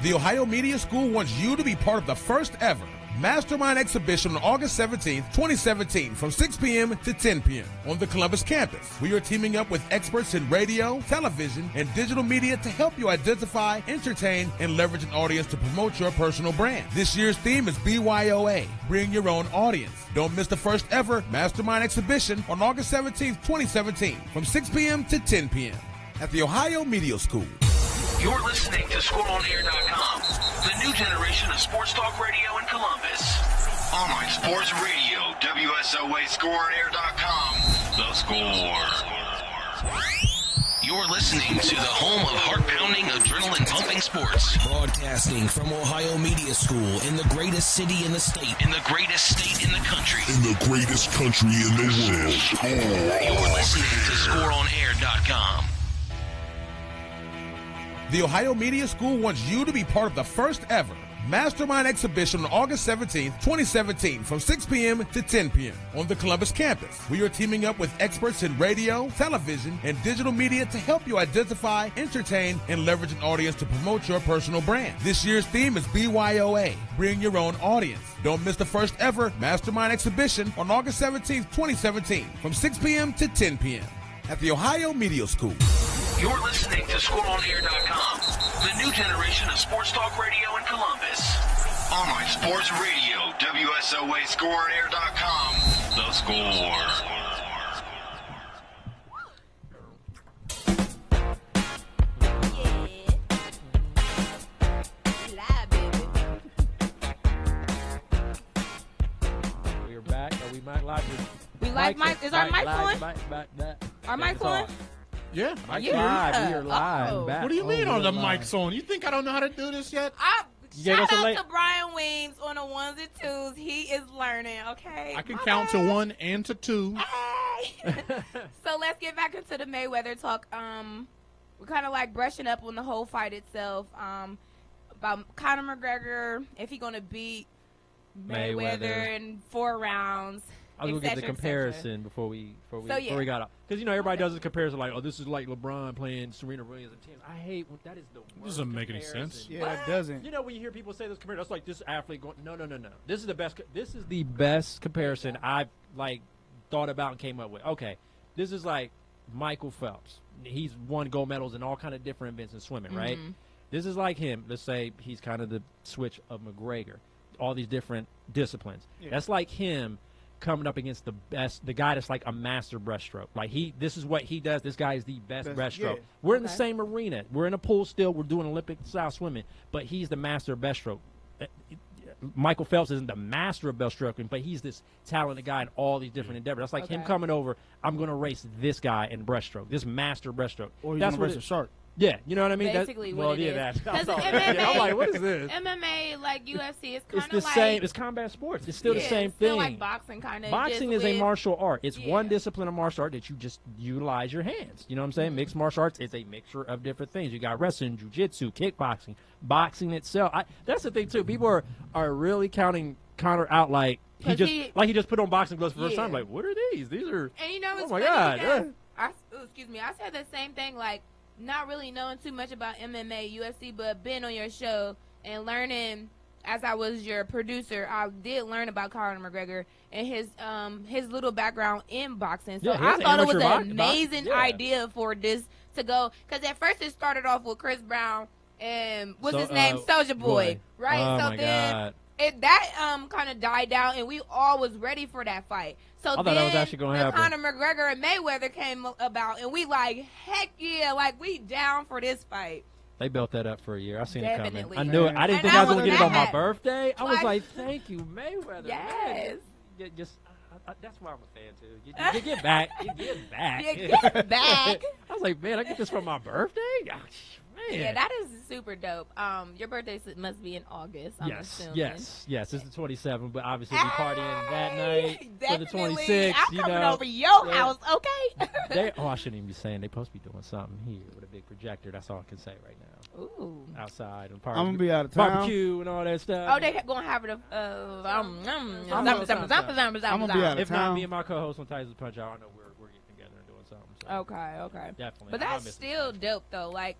The Ohio Media School wants you to be part of the first ever Mastermind Exhibition on August 17th, 2017 from 6 p.m. to 10 p.m. on the Columbus campus. We are teaming up with experts in radio, television, and digital media to help you identify, entertain, and leverage an audience to promote your personal brand. This year's theme is BYOA, Bring Your Own Audience. Don't miss the first ever Mastermind Exhibition on August 17th, 2017 from 6 p.m. to 10 p.m. at the Ohio Media School. You're listening to ScoreOnAir.com, the new generation of sports talk radio in Columbus. Online sports radio, WSOA ScoreOnAir.com, the Score. You're listening to the home of heart-pounding, adrenaline-pumping sports. Broadcasting from Ohio Media School in the greatest city in the state. In the greatest state in the country. In the greatest country in the world. You're listening to ScoreOnAir.com. The Ohio Media School wants you to be part of the first ever Mastermind Exhibition on August 17th, 2017 from 6 p.m. to 10 p.m. on the Columbus campus. We are teaming up with experts in radio, television, and digital media to help you identify, entertain, and leverage an audience to promote your personal brand. This year's theme is BYOA, Bring Your Own Audience. Don't miss the first ever Mastermind Exhibition on August 17th, 2017 from 6 p.m. to 10 p.m. at the Ohio Media School. You're listening to ScoreOnAir.com, the new generation of sports talk radio in Columbus. Online sports radio, WSOA ScoreOnAir.com, the Score. We're back. Are we mic live? We live mic. Is our mic on? Our mic on? Yeah, live. We are live. Oh. What do you mean on the mic's on? You think I don't know how to do this yet? Shout out to Brian Weems on the ones and twos. He is learning, okay? I can count to 1 and to 2. Hey. So let's get back into the Mayweather talk. We're kind of like brushing up on the whole fight itself. About Conor McGregor, if he's going to beat Mayweather in 4 rounds. I was gonna get the comparison before we got up, because everybody does the comparison like, oh, this is like LeBron playing Serena Williams and tennis. I hate when that is the worst. Doesn't make any sense. Yeah, it doesn't. When you hear people say this comparison, that's like this athlete going. No. This is the best. This is the best comparison I've thought about and came up with. Okay, this is like Michael Phelps. He's won gold medals in all kind of different events in swimming, right? This is like him. Let's say he's kind of the switch of McGregor. All these different disciplines. Yeah. That's like him coming up against the guy that's like a master breaststroke. Like this is what he does. This guy is the best breaststroke. Yeah. We're in the same arena. We're in a pool still. We're doing Olympic style swimming, but he's the master of breaststroke. Michael Phelps isn't the master of breaststroking, but he's this talented guy in all these different endeavors. That's like him coming over. I'm going to race this guy in breaststroke, this master breaststroke. Or he's going to race a shark. Yeah, you know what I mean? Basically, what it is. Because I'm like, what is this? MMA, like UFC, it's kind of the same. It's combat sports. It's still the same thing. Still like boxing, kind of. Boxing is a martial art. It's one discipline of martial art that you just utilize your hands. You know what I'm saying? Mixed martial arts is a mixture of different things. You got wrestling, jiu-jitsu, kickboxing, boxing itself. That's the thing too. People are really counting Conor out like he just put on boxing gloves for the first time. Like, what are these? These are. And you know, it's oh my god. Excuse me. I said the same thing. Like, not really knowing too much about MMA, UFC, but being on your show and learning as I was your producer, I did learn about Conor McGregor and his little background in boxing. So I thought it was an amazing idea for this to go, because at first it started off with Chris Brown and what's his name, Soulja Boy, right? Oh so my then God. That kind of died down, and we all was ready for that fight. So I thought then that was actually going to happen. Conor McGregor and Mayweather came about, and we like, heck yeah, like we down for this fight. They built that up for a year. I seen it Definitely. coming. I knew it. I didn't think I was going to get it on my birthday. I was like, thank you, Mayweather. Yes. Man. That's why I'm a fan, too. You get back. You get back. You get back. I was like, man, I get this for my birthday? Gosh, man. Yeah, that is super dope. Your birthday must be in August, I'm assuming. Yes. It's the 27th, but obviously we partying that night for the 26th. I'm coming over your house, okay? I shouldn't even be saying. They're supposed to be doing something here with a big projector. That's all I can say right now. Ooh. Outside and I'm going to be out of town. Barbecue and all that stuff. Oh, they going to have it. I'm going to be out of If town. not, me and my co-host on Titans Punch Out, I know we're getting together and doing something. So. Okay. Definitely. But that's still dope, though. Like,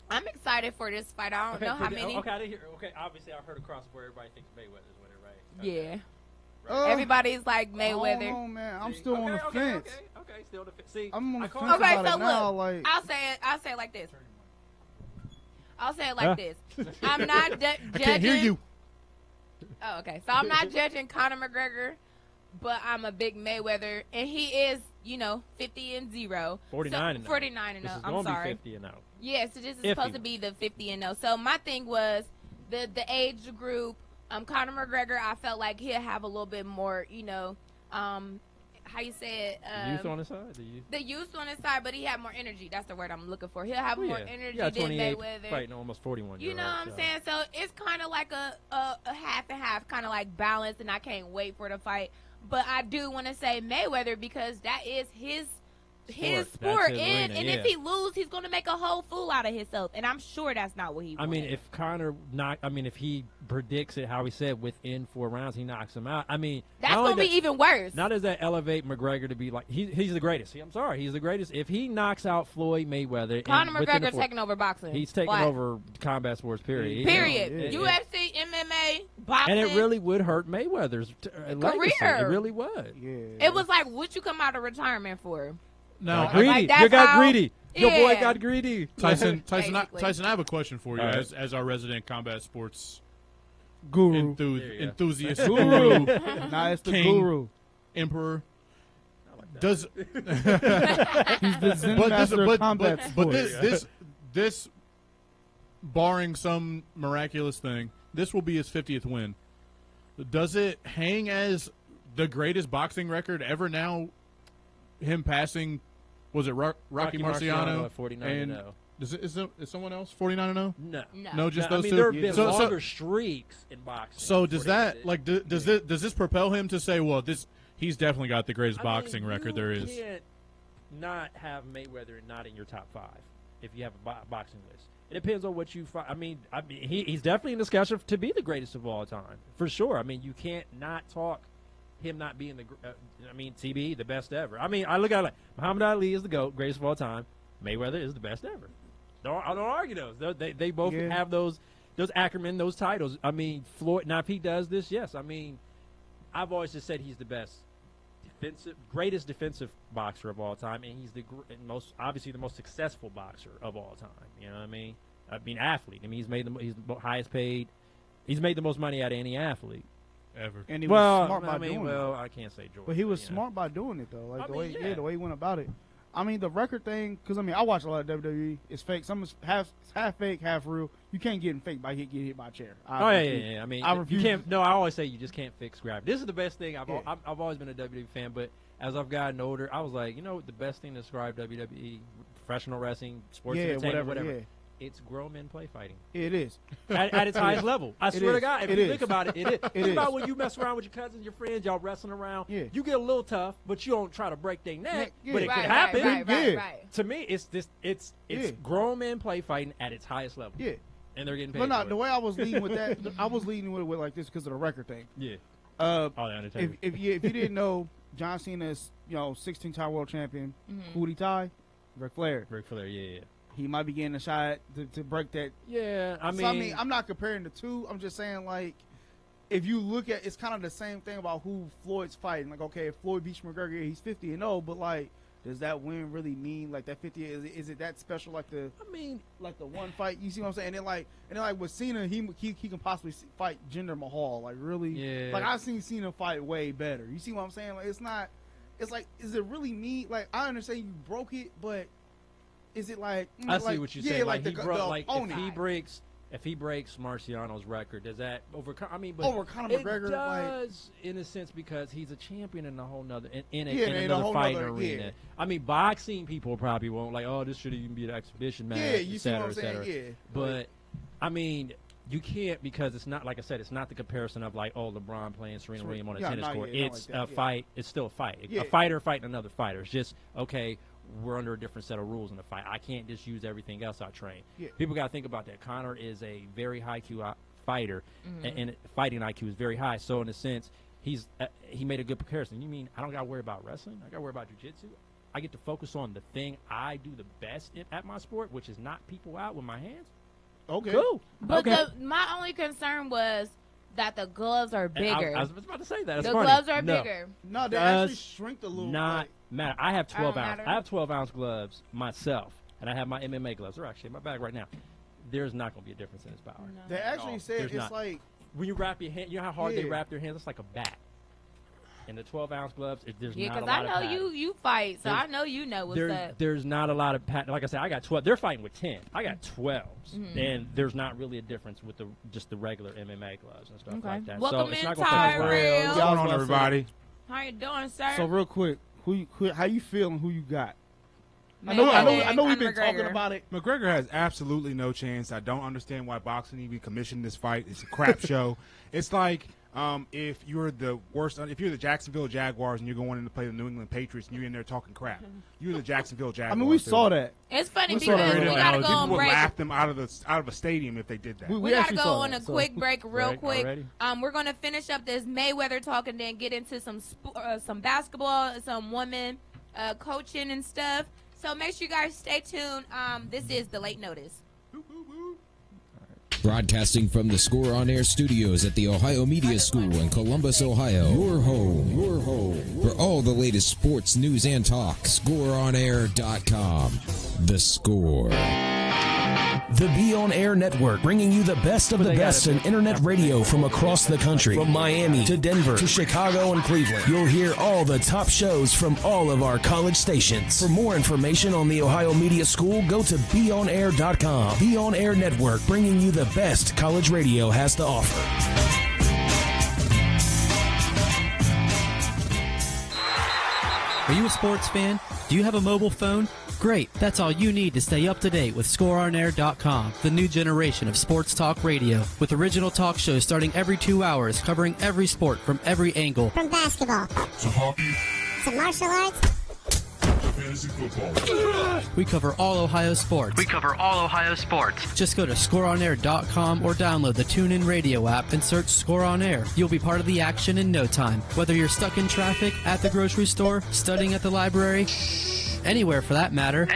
I'm excited for this fight. I don't know how many. Okay, I didn't hear. Okay, obviously I heard across where everybody thinks Mayweather's winner, right? Yeah. Everybody's like Mayweather. I don't know, man. I'm still on the fence. Okay, still on the fence. See, I'm on the fence Okay, about so it now. look, Like, I'll say it like this. I'm not judging. I can't hear you. Oh, okay. So I'm not judging Conor McGregor, but I'm a big Mayweather, and he is, 50-0. 49-0. 49-0. I'm Be sorry. 50 and 0. Yeah, so this is supposed to be the 50-0. So my thing was the age group. Conor McGregor, I felt like he'll have a little bit more, how you say it? Youth on his side? The youth on his side, but he had more energy. That's the word I'm looking for. He'll have more energy than 28 Mayweather. Fighting almost 41 You know what I'm saying? So it's kind of like a half and half, kind of like balance, and I can't wait for the fight. But I do want to say Mayweather because that is his sport, and if he loses, he's going to make a whole fool out of himself, and I'm sure that's not what he wants. I mean, if he predicts it how he said within 4 rounds, he knocks him out. I mean, that's going to be even worse. Not does that elevate McGregor to be like he's the greatest. I'm sorry, he's the greatest. If he knocks out Floyd Mayweather, Conor McGregor's taking over boxing. He's taking over combat sports. Period. UFC, MMA, boxing, and it really would hurt Mayweather's legacy. It really would. Yeah. It was like, what you come out of retirement for? No, greedy. Like, you got greedy. Your boy got greedy. Tyson, I have a question for you as our resident combat sports guru, enthusiast, guru. Nah, it's the king, guru, emperor. Does he's the Zen master of combat sports. This, barring some miraculous thing, this will be his 50th win. Does it hang as the greatest boxing record ever now? Him passing, was it Rocky Marciano at 49-0? Is someone else 49-0? No, just those two. There have been longer streaks in boxing. So does that does this propel him to say, well, he's definitely got the greatest boxing record there is? You can't not have Mayweather not in your top 5 if you have a boxing list. It depends on what you fight. I mean, he's definitely in discussion to be the greatest of all time for sure. I mean, you can't not talk him not being TB, the best ever. I mean, I look at it like Muhammad Ali is the GOAT, greatest of all time. Mayweather is the best ever. I don't argue those. They both have those acronym, those titles. I mean, Floyd. Now, if he does this, yes. I mean, I've always just said he's the best greatest defensive boxer of all time, and he's the obviously the most successful boxer of all time. You know what I mean? Athlete. I mean, he's the highest paid. He's made the most money out of any athlete ever. And he was smart by doing it. Well, I can't say George. But he was smart by doing it, though. Like the way he went about it. I mean, the record thing, because, I watch a lot of WWE. It's fake. Some is half fake, half real. You can't get fake by get hit by a chair. Yeah. I mean, you can't. No, I always say you just can't fix gravity. This is the best thing. I've always been a WWE fan, but as I've gotten older, I was like, the best thing to describe WWE, professional wrestling, sports entertainment, whatever. Yeah. It's grown men play fighting. It is. At its highest level. I swear to God, if you think about it, it is. Think about when you mess around with your cousins, your friends, y'all wrestling around. Yeah. You get a little tough, but you don't try to break their neck. Yeah. But it could happen. Right. To me, it's grown men play fighting at its highest level. Yeah. And they're getting paid. But no, the way I was leading with that, I was leading with it like this because of the record thing. Yeah. If you didn't know, John Cena's 16-time world champion, who he tie? Ric Flair. Ric Flair, yeah. He might be getting a shot to break that. Yeah, I mean, I'm not comparing the two. I'm just saying, like, if you look at, it's kind of the same thing about who Floyd's fighting. Like, okay, if Floyd beats McGregor, he's 50-0, but like, does that win really mean like that 50? Is it that special? Like the one fight. You see what I'm saying? And then like with Cena, he can possibly fight Jinder Mahal. Like really? Yeah. Like I've seen Cena fight way better. You see what I'm saying? Like it's not. It's like, is it really me? Like I understand you broke it, but. Is it like I see what you're saying? Like if he breaks Marciano's record, does that overcome? I mean, but over Conor McGregor, it does in a sense because he's a champion in a whole nother in another fighting arena. I mean, boxing people probably won't like, this should even be an exhibition match. Yeah, you see what I'm saying? Yeah, but I mean. You can't because it's not like I said. It's not the comparison of like LeBron playing Serena Williams on a tennis court. It's a fight. It's still a fight. A fighter fighting another fighter. It's just okay. We're under a different set of rules in the fight. I can't just use everything else I train. Yeah. People got to think about that. Conor is a very high IQ fighter, and fighting IQ is very high. So in a sense, he made a good comparison. You mean I don't got to worry about wrestling? I got to worry about jiu-jitsu? I get to focus on the thing I do the best at my sport, which is knock people out with my hands. Okay. Cool. But okay. My only concern was that the gloves are bigger. I was about to say that. It's the funny. gloves are bigger. No, they actually shrink a little. Not matter. I have 12 ounce. Matter. I have 12-ounce gloves myself, and I have my MMA gloves. They're actually in my bag right now. There's not going to be a difference in its power. No. They actually said There's it's not. like when you wrap your hand. You know how hard they wrap their hands? It's like a bat. And the 12-ounce gloves, there's not a lot of because I know padding. you fight, so I know you know what's up. There's not a lot of padding. Like I said, I got 12. They're fighting with 10. I got 12s, Mm-hmm. and there's not really a difference with just the regular MMA gloves and stuff like that. Welcome so it's in, not Tyrell. What's going on, everybody? How you doing, sir? So real quick, how you feeling? Who you got? I Mayweather, know we've Conor been talking McGregor. about it. McGregor has absolutely no chance. I don't understand why boxing even commissioned this fight. It's a crap show. It's like if you're the Jacksonville Jaguars and you're going in to play the New England Patriots and you're in there talking crap. You're the Jacksonville Jaguars. I mean, we saw that. It's funny We because saw that. we got to go People on would break. laugh them out of a stadium if they did that. We got to actually go saw on that, a so- quick break real Break quick. already? We're going to finish up this Mayweather talk and then get into some basketball, some women coaching and stuff. So make sure you guys stay tuned. This is the Late Notice. Broadcasting from the Score On Air studios at the Ohio Media School in Columbus, Ohio. Your home for all the latest sports news and talk. ScoreOnAir.com. The Score. The Be On Air Network, bringing you the best of the best in internet radio from across the country. From Miami to Denver to Chicago and Cleveland. You'll hear all the top shows from all of our college stations. For more information on the Ohio Media School, go to BeOnAir.com. Be On Air Network, bringing you the best college radio has to offer. Are you a sports fan? Do you have a mobile phone? Great, that's all you need to stay up to date with ScoreOnAir.com, the new generation of sports talk radio, with original talk shows starting every 2 hours, covering every sport from every angle. From basketball To hockey, to martial arts. to fantasy football. We cover all Ohio sports. Just go to ScoreOnAir.com or download the TuneIn Radio app and search Score On Air. You'll be part of the action in no time. Whether you're stuck in traffic, at the grocery store, studying at the library, anywhere for that matter.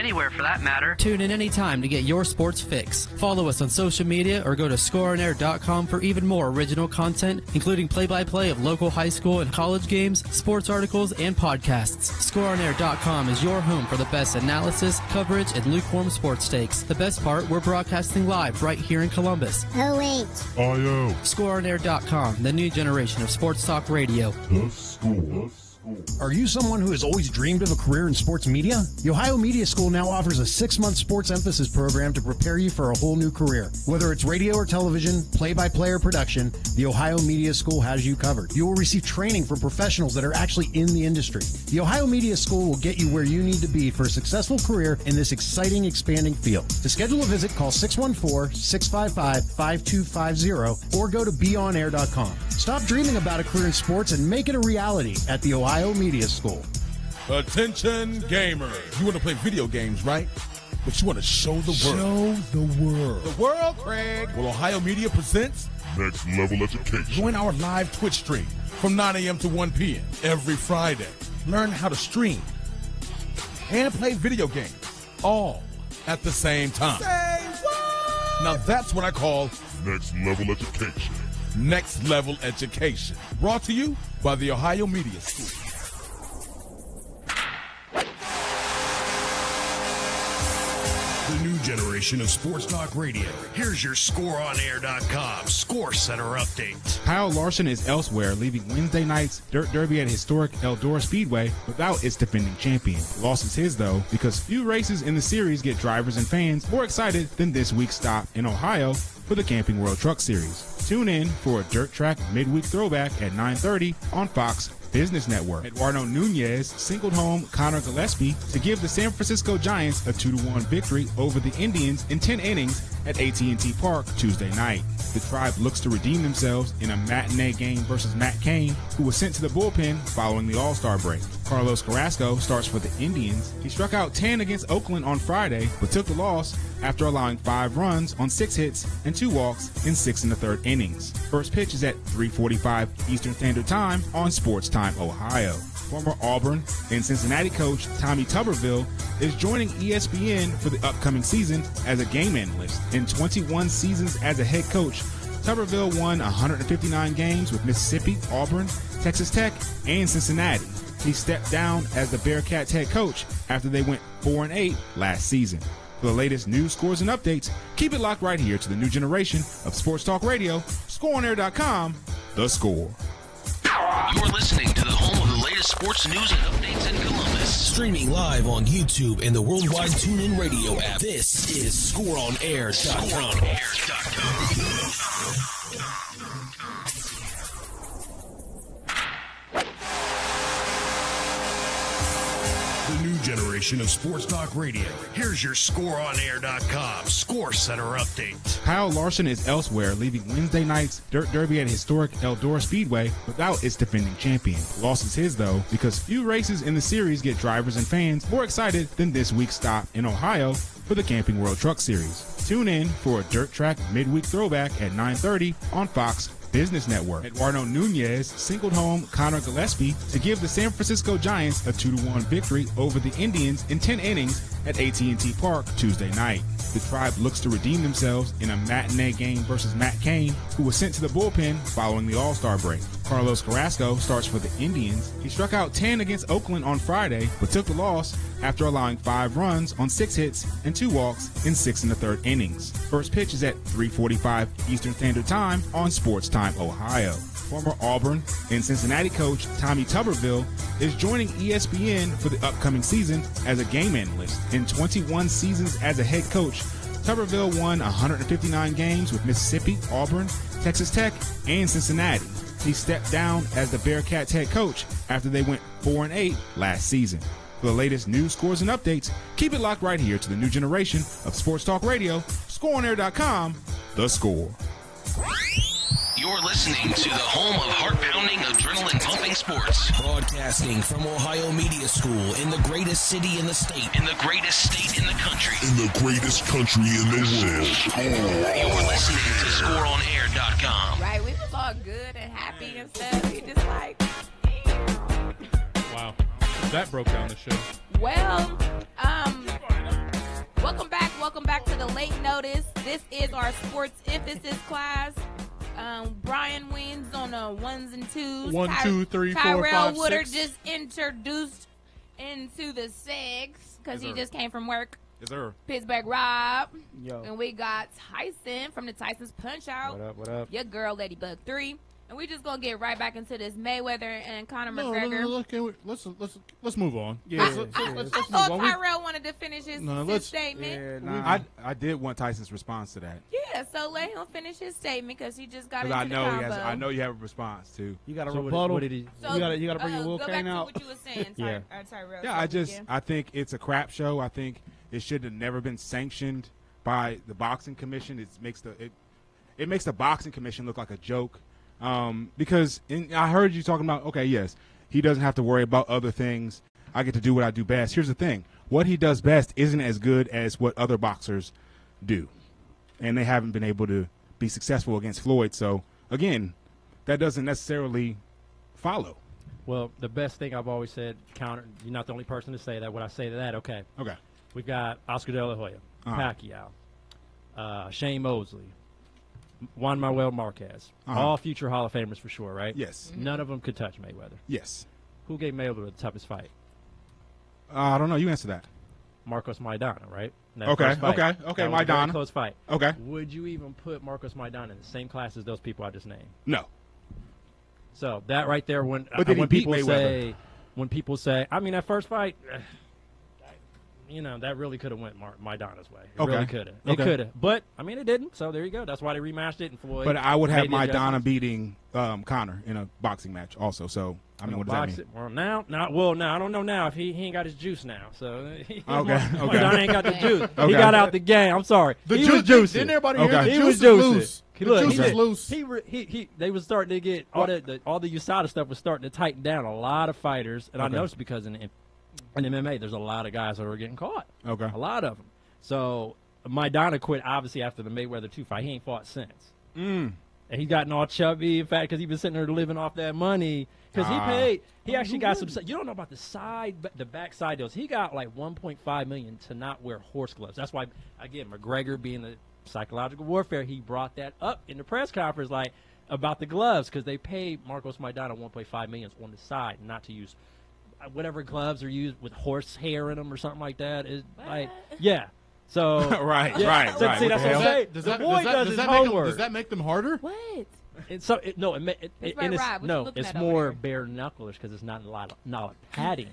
Tune in anytime to get your sports fix. Follow us on social media or go to ScoreOnAir.com for even more original content, including play-by-play of local high school and college games, sports articles, and podcasts. ScoreOnAir.com is your home for the best analysis, coverage, and lukewarm sports takes. The best part, we're broadcasting live right here in Columbus. OH. IO. ScoreOnAir.com, the new generation of sports talk radio. The Score. Are you someone who has always dreamed of a career in sports media? The Ohio Media School now offers a 6-month sports emphasis program to prepare you for a whole new career. Whether it's radio or television, play-by-play or production, the Ohio Media School has you covered. You will receive training from professionals that are actually in the industry. The Ohio Media School will get you where you need to be for a successful career in this exciting, expanding field. To schedule a visit, call 614-655-5250 or go to beonair.com. Stop dreaming about a career in sports and make it a reality at the Ohio Media School. Attention gamers. You want to play video games, right? But you want to show the world. The world, Craig. Well, Ohio Media presents Next Level Education. Join our live Twitch stream from 9 a.m. to 1 p.m. every Friday. Learn how to stream and play video games all at the same time. Say what? Now that's what I call Next Level Education. Next Level Education. Brought to you by the Ohio Media School. The new generation of sports talk radio. Here's your ScoreOnAir.com Score Center update. Kyle Larson is elsewhere, leaving Wednesday night's Dirt Derby at historic Eldora Speedway without its defending champion. The loss is his, though, because few races in the series get drivers and fans more excited than this week's stop in Ohio for the Camping World Truck Series. Tune in for a dirt track midweek throwback at 9:30 on Fox Business Network. Eduardo Nunez singled home Connor Gillespie to give the San Francisco Giants a 2-1 victory over the Indians in 10 innings at AT&T Park Tuesday night. The Tribe looks to redeem themselves in a matinee game versus Matt Cain, who was sent to the bullpen following the All-Star break. Carlos Carrasco starts for the Indians. He struck out 10 against Oakland on Friday, but took the loss after allowing 5 runs on 6 hits and 2 walks in 6 1/3 innings. First pitch is at 3:45 Eastern Standard Time on Sports Time Ohio. Former Auburn and Cincinnati coach Tommy Tuberville is joining ESPN for the upcoming season as a game analyst. In 21 seasons as a head coach, Tuberville won 159 games with Mississippi, Auburn, Texas Tech, and Cincinnati. He stepped down as the Bearcats head coach after they went 4-8 last season. For the latest news, scores, and updates, keep it locked right here to the new generation of Sports Talk Radio, ScoreOnAir.com, The Score. You're listening to the home of the latest sports news and updates in Columbus. Streaming live on YouTube and the worldwide TuneIn Radio app. This is ScoreOnAir.com. The new generation of Sports Talk Radio. Here's your ScoreOnAir.com Score Center update. Kyle Larson is elsewhere, leaving Wednesday night's Dirt Derby at historic Eldora Speedway without its defending champion. Loss is his, though, because few races in the series get drivers and fans more excited than this week's stop in Ohio for the Camping World Truck Series. Tune in for a dirt track midweek throwback at 9:30 on Fox Business Network. Eduardo Nunez singled home Connor Gillespie to give the San Francisco Giants a 2-1 victory over the Indians in 10 innings at AT&T Park Tuesday night. The Tribe looks to redeem themselves in a matinee game versus Matt Cain, who was sent to the bullpen following the All-Star break. Carlos Carrasco starts for the Indians. He struck out 10 against Oakland on Friday, but took the loss after allowing 5 runs on 6 hits and 2 walks in 6 1/3 innings. First pitch is at 3:45 Eastern Standard Time on Sports Time Ohio. Former Auburn and Cincinnati coach Tommy Tuberville is joining ESPN for the upcoming season as a game analyst. In 21 seasons as a head coach, Tuberville won 159 games with Mississippi, Auburn, Texas Tech, and Cincinnati. He stepped down as the Bearcats head coach after they went 4-8 last season. For the latest news, scores, and updates, keep it locked right here to the new generation of Sports Talk Radio, ScoreOnAir.com, The Score. You're listening to the home of heart-pounding, adrenaline-pumping sports. Broadcasting from Ohio Media School in the greatest city in the state. In the greatest state in the country. In the greatest country in the world. You're listening to ScoreOnAir.com. Right, we was all good and happy and stuff. We just like, wow, that broke down the show. well, welcome back to the late notice. This is our sports emphasis class. Brian wins on the 1s and 2s. 1, 2, 3, 4, Tyrell 5, Woodard 6. just introduced into the segs because he just came from work. Yes, sir. Pittsburgh Rob. Yo. And we got Tyson from the Tyson's Punch Out. What up, what up? Your girl, Ladybug 3. And we just going to get right back into this Mayweather and Conor No, McGregor. let's move on. Yeah, I let's thought move on. Tyrell wanted to finish his statement. I did want Tyson's response to that. Yeah, so let him finish his statement because he just got into Because the combo. I know you have a response too. You got a So rebuttal. what did he? So, you got to bring your Will go Kane back out. to what you were saying, Yeah. Tyrell. Yeah, So, I think it's a crap show. I think it should have never been sanctioned by the boxing commission. It makes the boxing commission look like a joke. Because I heard you talking about, okay, yes, he doesn't have to worry about other things. I get to do what I do best. Here's the thing. What he does best isn't as good as what other boxers do. And they haven't been able to be successful against Floyd. So, again, that doesn't necessarily follow. Well, the best thing I've always said, counter, you're not the only person to say that. When I say that, okay. Okay. We've got Oscar De La Hoya, Pacquiao, Shane Mosley, Juan Manuel Marquez. All future Hall of Famers for sure, right? Yes. None of them could touch Mayweather. Yes. Who gave Mayweather the toughest fight? I don't know. You answer that. Marcos Maidana, right? Okay, Maidana. Very close fight. Okay. Would you even put Marcos Maidana in the same class as those people I just named? No. So that right there, when did he beat people Mayweather? say, I mean, that first fight, that really could have went Maidana's way. It really could have. It could have. But, I mean, it didn't. So there you go. That's why they rematched it. And Floyd. But I would have made the Maidana adjustments. beating Connor in a boxing match also. So, I mean, what does that mean? Well, now, I don't know now if he ain't got his juice now. So, Maidana ain't got the juice. He got out the game. I'm sorry. He was juicing. Didn't everybody hear the He juice was is juicing. loose? The Look, juice is loose. They was starting to get all the USADA stuff was starting to tighten down. A lot of fighters, and I noticed because in MMA, there's a lot of guys that are getting caught. Okay. A lot of them. So Maidana quit obviously after the Mayweather 2 fight. He ain't fought since. And he's gotten all chubby, in fact, because he's been sitting there living off that money. Because he actually got some. You don't know about the backside deals. He got like $1.5 million to not wear horse gloves. That's why, again, McGregor being the psychological warfare, he brought that up in the press conference, like about the gloves, because they paid Marcos Maidana $1.5 million on the side not to use whatever gloves are used with horse hair in them or something like that. So right. See, that's what I'm saying. Does that make them harder? What? It's more bare knuckles because it's not a lot of padding.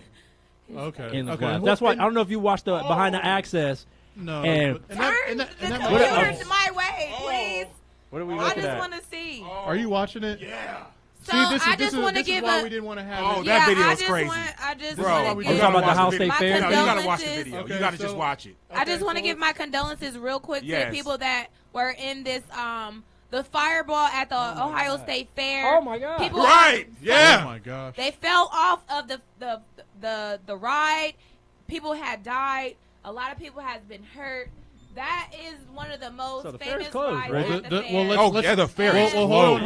Okay. In the glove. That's why I don't know if you watched the Behind the Access. No. Turn the computer my way, please. What are we looking at? I just want to see. Are you watching it? Yeah. So I just want to give why we didn't want to have it. That video is crazy. Bro, you talking about the House State Fair? No, you got to watch the video. Okay, you got to just watch it. I just want to give my condolences real quick to the people that were in this the fireball at the Ohio State Fair. Oh my God! People Oh my gosh! They fell off of the ride. People had died. A lot of people has been hurt. That is one of the most famous rides at the fair. The fair. Hold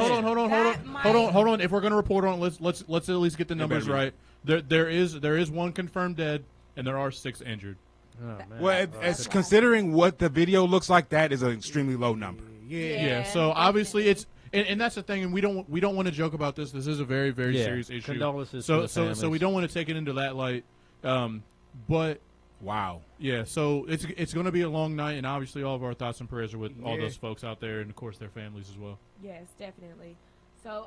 on. If we're going to report on it, let's at least get the numbers right. There is one confirmed dead, and there are 6 injured. Oh, man. Well, as considering what the video looks like, that is an extremely low number. Yeah. So obviously it's. And that's the thing, and we don't want to joke about this. This is a very, very serious issue. Condolences so to the families. we don't want to take it into that light. But wow, yeah. So it's going to be a long night, and obviously all of our thoughts and prayers are with all those folks out there, and of course their families as well. Yes, definitely. So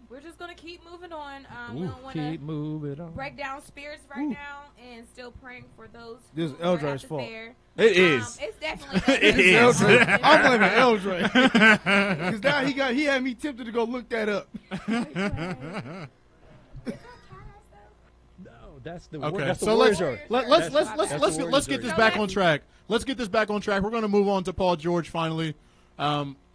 we're just gonna keep moving on. We don't want to break down spirits right now, and still praying for those. This is Eldra's fault. Fair. It is. It's definitely. It is. I'm blaming Eldre because now he had me tempted to go look that up. That's the okay. That's the so let's get this back on track. Let's get this back on track. We're going to move on to Paul George finally.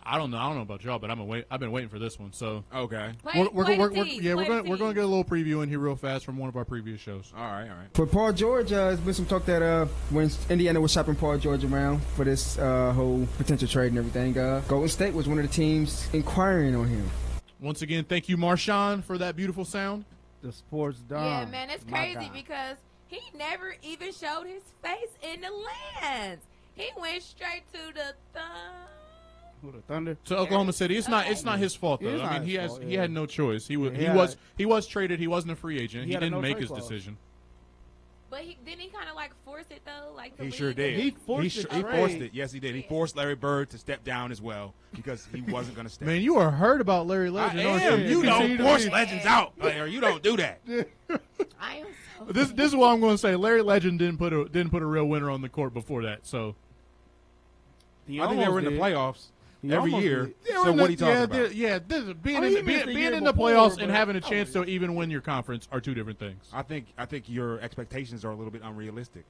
I don't know about y'all, but I've been waiting for this one. So okay, we're going to get a little preview in here real fast from one of our previous shows. All right. For Paul George, there's been some talk that when Indiana was shopping Paul George around for this whole potential trade and everything, Golden State was one of the teams inquiring on him. Once again, thank you, Marshawn, for that beautiful sound. The sports dome. Yeah, man, it's crazy because he never even showed his face in the lens. He went straight to the Thunder to Oklahoma City. It's not his fault though. I mean, he had no choice. He was traded. He wasn't a free agent. He didn't make his decision. But didn't he kind of like force it though? Like he sure did. He forced it. Yes, he did. He forced Larry Bird to step down as well because he wasn't going to step. Man, you are hurt about Larry Legend. I am. You don't force legends out, player. You don't do that. I am so. This is what I'm going to say. Larry Legend didn't put a real winner on the court before that. So I think they were in the playoffs. Every year. So what are you talking about? Being in the playoffs and having a chance to even win your conference are two different things. I think your expectations are a little bit unrealistic.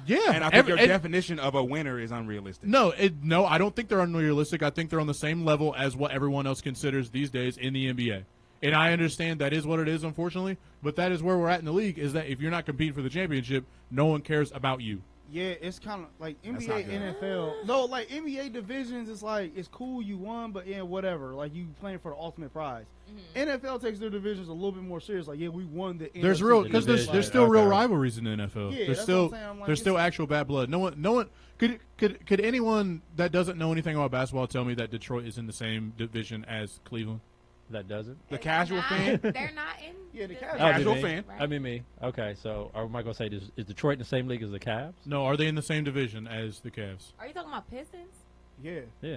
Yeah, and I think your definition of a winner is unrealistic. No, I don't think they're unrealistic. I think they're on the same level as what everyone else considers these days in the NBA. And I understand that is what it is, unfortunately. But that is where we're at in the league. Is that if you're not competing for the championship, no one cares about you. Yeah, it's kind of like NBA, NFL. No, like NBA divisions, it's like it's cool you won, but whatever. Like you playing for the ultimate prize. Mm-hmm. NFL takes their divisions a little bit more serious. Like we won the. There's still real rivalries in the NFL. Yeah, there's still actual bad blood. No one could anyone that doesn't know anything about basketball tell me that Detroit is in the same division as Cleveland? That doesn't. The casual fan. They're not in. Yeah, the casual fan. I mean me. Okay, so am I going to say is Detroit in the same league as the Cavs? No, are they in the same division as the Cavs? Are you talking about Pistons? Yeah. Yeah.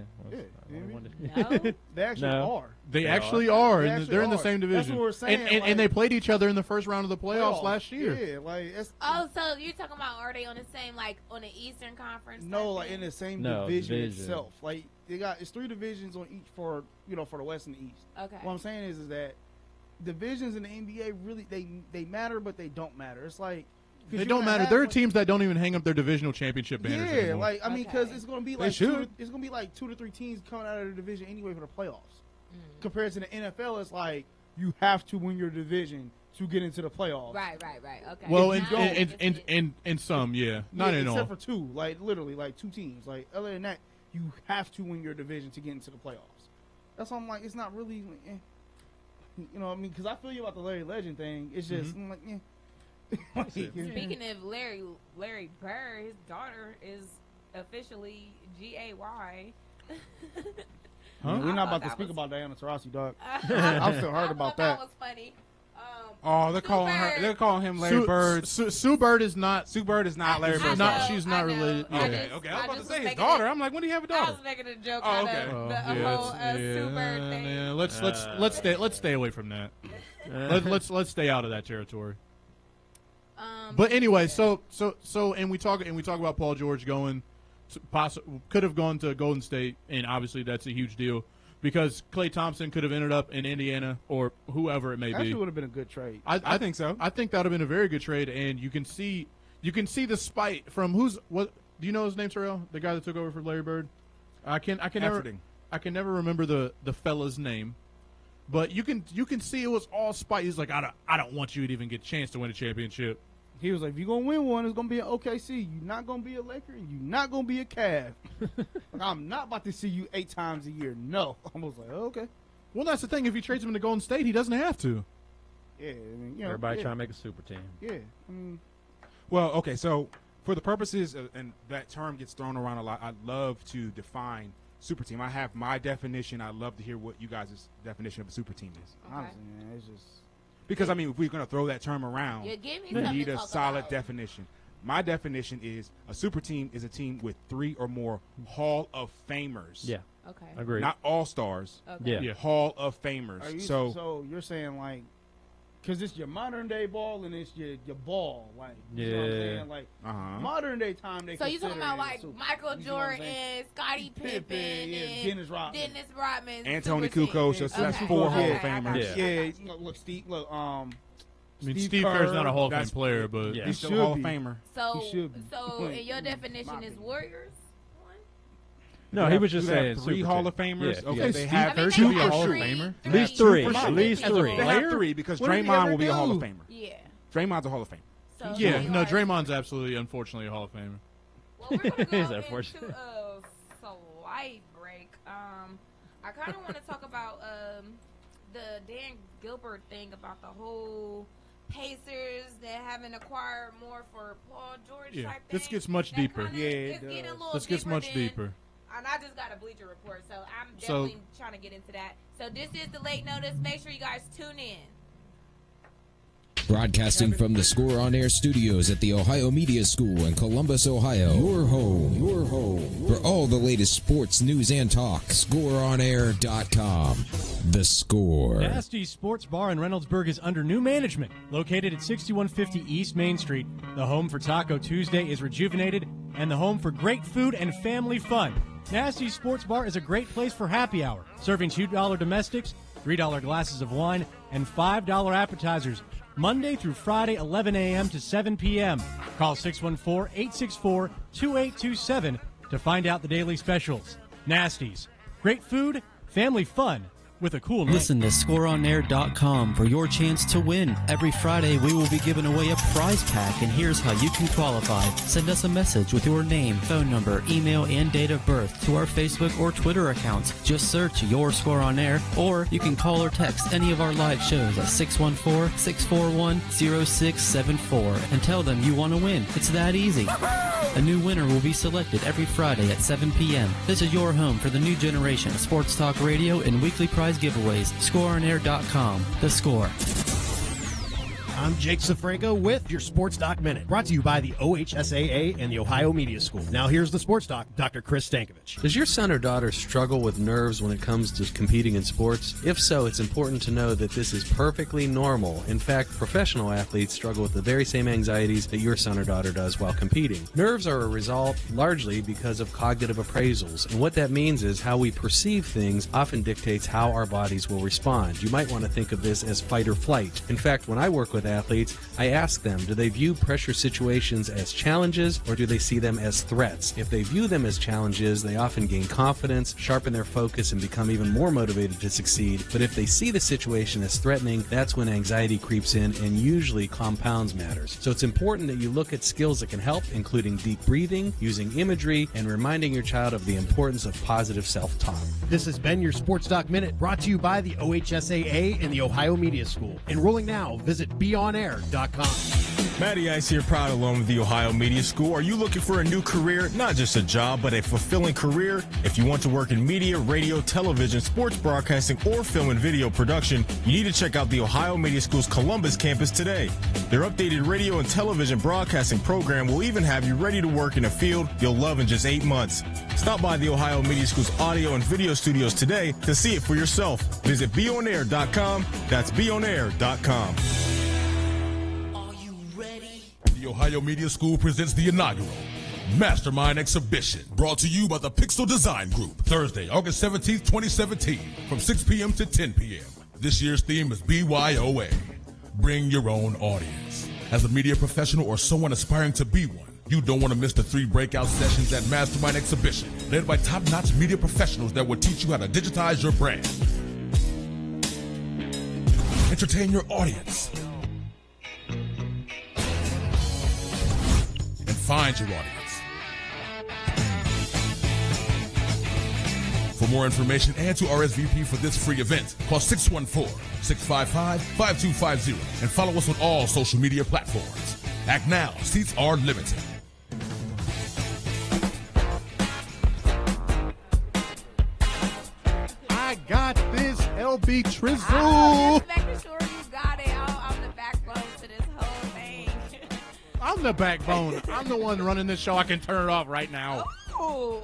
No. They actually are. They actually are. They're in the same division. That's what we're saying. And they played each other in the first round of the playoffs last year. Yeah, like so you're talking about are they on the same on the Eastern Conference? No, like in the same division itself. Like it's 3 divisions on each for the West and the East. Okay. What I'm saying is that divisions in the NBA really they matter, but they don't matter. It's like they don't matter. There are teams that don't even hang up their divisional championship banners anymore. Like I mean, because it's going to be like it's going to be like 2 to 3 teams coming out of the division anyway for the playoffs. Compared to the NFL, it's like you have to win your division to get into the playoffs. Right. Okay. Well, in some, not in all. Except for 2, like literally, like 2 teams. Like other than that, you have to win your division to get into the playoffs. That's why I'm like, it's not really, you know what I mean? Because I feel you about the Larry Legend thing. It's just, I'm like, Speaking of Larry Bird, his daughter is officially GAY. Huh? We're not about to speak about Diana Taurasi, dog. I'm still hurt about that. That was funny. Oh, they're calling him Larry Bird. Sue Bird is not. Sue Bird is not Larry Bird. She's not related. Okay. I was about to say his daughter. I'm like, when do you have a daughter? I was making a joke Oh, out okay. of the whole Sue Bird thing. Yeah, let's stay away from that. Let's stay out of that territory. But anyway, so and we talk about Paul George going, could have gone to Golden State, and obviously that's a huge deal. Because Klay Thompson could have ended up in Indiana or whoever it may be. Actually would have been a good trade. I think so. I think that would have been a very good trade, and you can see the spite from what do you know his name, Terrell? The guy that took over for Larry Bird? I can never remember the fella's name. But you can see it was all spite. He's like, I don't want you to even get a chance to win a championship. He was like, if you're going to win one, it's going to be an OKC. You're not going to be a Laker, and you're not going to be a Cav. Like, I'm not about to see you 8 times a year. No. I was like, okay. Well, that's the thing. If he trades him to Golden State, he doesn't have to. Yeah. I mean, you know, everybody trying to make a super team. Yeah. I mean, well, okay, so for the purposes of, and that term gets thrown around a lot, I love to define super team. I have my definition. I'd love to hear what you guys' definition of a super team is. Okay. Honestly, man, it's just... Because, I mean, if we're going to throw that term around, give me we need a solid definition. My definition is a super team is a team with 3 or more Hall of Famers. Yeah. Okay. Agreed. Not all-stars. Okay. Yeah. Hall of Famers. So you're saying, like, because it's your modern-day ball and it's your ball. Like, you know what I'm saying? Like, modern-day time, they So you talking about, like, super, Michael Jordan, Scottie Pippen, and Dennis Rodman. Anthony Kukoc. So that's 4 Hall of Famers. Yeah. Look, Steve, Steve Kerr's not a Hall of Fame player, but he's still a Hall of Famer. So, he should be. So in your definition is Warriors? No, he was just saying 3 Hall of Famers. Yeah. Okay, Steve Kerr should be a Hall of Famer. At least 3. At least They 3. have 3 because Draymond will be a Hall of Famer. Yeah. Draymond's a Hall of Famer. So Draymond's absolutely, unfortunately, a Hall of Famer. Well, we're going to go into a slight break. I kind of want to talk about the Dan Gilbert thing about the whole Pacers that haven't acquired more for Paul George type thing. This gets much deeper. This gets much deeper. And I just got a Bleacher Report, so I'm definitely trying to get into that. So this is the late notice. Make sure you guys tune in. Broadcasting from the Score On Air studios at the Ohio Media School in Columbus, Ohio. Your home for all the latest sports news and talk. ScoreOnAir.com. The Score. Nasty Sports Bar in Reynoldsburg is under new management. Located at 6150 East Main Street, the home for Taco Tuesday is rejuvenated and the home for great food and family fun. Nasty Sports Bar is a great place for happy hour, serving $2 domestics, $3 glasses of wine, and $5 appetizers. Monday through Friday, 11 a.m. to 7 p.m. Call 614-864-2827 to find out the daily specials. Nasties. Great food, family fun, with a cool name. Listen to ScoreOnAir.com for your chance to win. Every Friday, we will be giving away a prize pack, and here's how you can qualify. Send us a message with your name, phone number, email, and date of birth to our Facebook or Twitter accounts. Just search Your Score on Air, or you can call or text any of our live shows at 614-641-0674 and tell them you want to win. It's that easy. A new winner will be selected every Friday at 7 p.m. This is your home for the new generation of sports talk radio and weekly prize giveaways. ScoreOnAir.com. The Score. I'm Jake Safranco with your Sports Doc Minute, brought to you by the OHSAA and the Ohio Media School. Now here's the Sports Doc, Dr. Chris Stankovich. Does your son or daughter struggle with nerves when it comes to competing in sports? If so, it's important to know that this is perfectly normal. In fact, professional athletes struggle with the very same anxieties that your son or daughter does while competing. Nerves are a result largely because of cognitive appraisals, and what that means is how we perceive things often dictates how our bodies will respond. You might want to think of this as fight or flight. In fact, when I work with athletes, I ask them, do they view pressure situations as challenges or do they see them as threats? If they view them as challenges, they often gain confidence, sharpen their focus, and become even more motivated to succeed. But if they see the situation as threatening, that's when anxiety creeps in and usually compounds matters. So it's important that you look at skills that can help, including deep breathing, using imagery, and reminding your child of the importance of positive self-talk. This has been your Sports Doc Minute, brought to you by the OHSAA and the Ohio Media School. Enrolling now, visit beonair.com. Matty Ice here, proud alum of the Ohio Media School. Are you looking for a new career? Not just a job, but a fulfilling career? If you want to work in media, radio, television, sports broadcasting, or film and video production, you need to check out the Ohio Media School's Columbus campus today. Their updated radio and television broadcasting program will even have you ready to work in a field you'll love in just 8 months. Stop by the Ohio Media School's audio and video studios today to see it for yourself. Visit beonair.com. That's beonair.com. The Ohio Media School presents the inaugural Mastermind Exhibition, brought to you by the Pixel Design Group, Thursday, August 17th, 2017, from 6 p.m. to 10 p.m. This year's theme is BYOA, Bring Your Own Audience. As a media professional or someone aspiring to be one, you don't want to miss the 3 breakout sessions at Mastermind Exhibition, led by top-notch media professionals that will teach you how to digitize your brand, entertain your audience, and find your audience. For more information and to RSVP for this free event, call 614-655-5250 and follow us on all social media platforms. Act now. Seats are limited. I got this, LB Trizzle. I'm just making sure you got it. I'm the backbone to this whole thing. I'm the backbone. I'm the one running this show. I can turn it off right now. Ooh.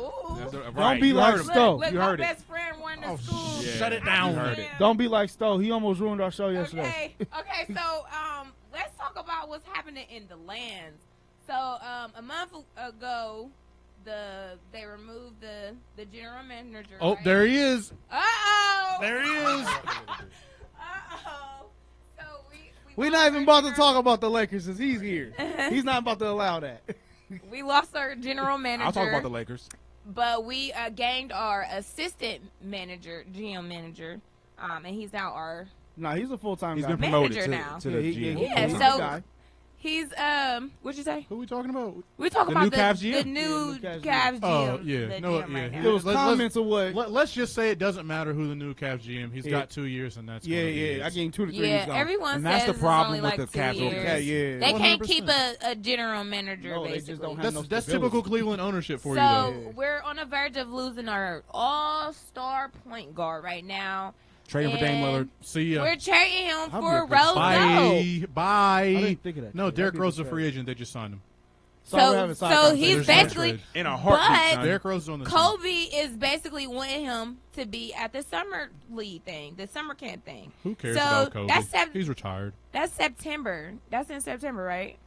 Don't be like Stowe. Look, You my heard it. best friend won the school. Yeah. Shut it down. You heard it. Don't be like Stowe. He almost ruined our show yesterday. Okay, so let's talk about what's happening in the lands. So a month ago, they removed the general manager. Oh, right? there he is. Uh-oh. There he is. Uh-oh. So We're not even about to talk about the Lakers since he's here. He's not about to allow that. we lost our general manager. I'll talk about the Lakers. But we gained our assistant manager, GM manager, and he's now our he's a full-time He's guy. been promoted manager to now. the GM. Yeah, so he's what'd you say? Who are we talking about? We're talking The about new Cavs the GM? new Cavs Cavs GM. Oh, yeah. the No, GM yeah. right now. There was comments of what. Let's just say it doesn't matter who the new Cavs GM. He's got 2 years, and that's Yeah, gonna be yeah. his. I gave him 2 to 3 Yeah, years. everyone And says that's the it's problem only with like the Cavs 2 years. Yeah. They can't 100%. keep a general manager, No, they basically. just don't have That's typical Cleveland ownership for you, So though. we're on the verge of losing our all-star point guard right now. Trading for Dame Lillard. See ya. We're trading him I'll for be a good- Rose. Bye. I didn't think of that. No, That'd Derrick be Rose is a good free trade. agent. They just signed him. So he's basically In a heartbeat, son. Derrick Rose is on the Kobe is basically wanting him to be at the summer league thing, the summer camp thing. Who cares So about Kobe? that's He's retired. That's September. That's in September, right?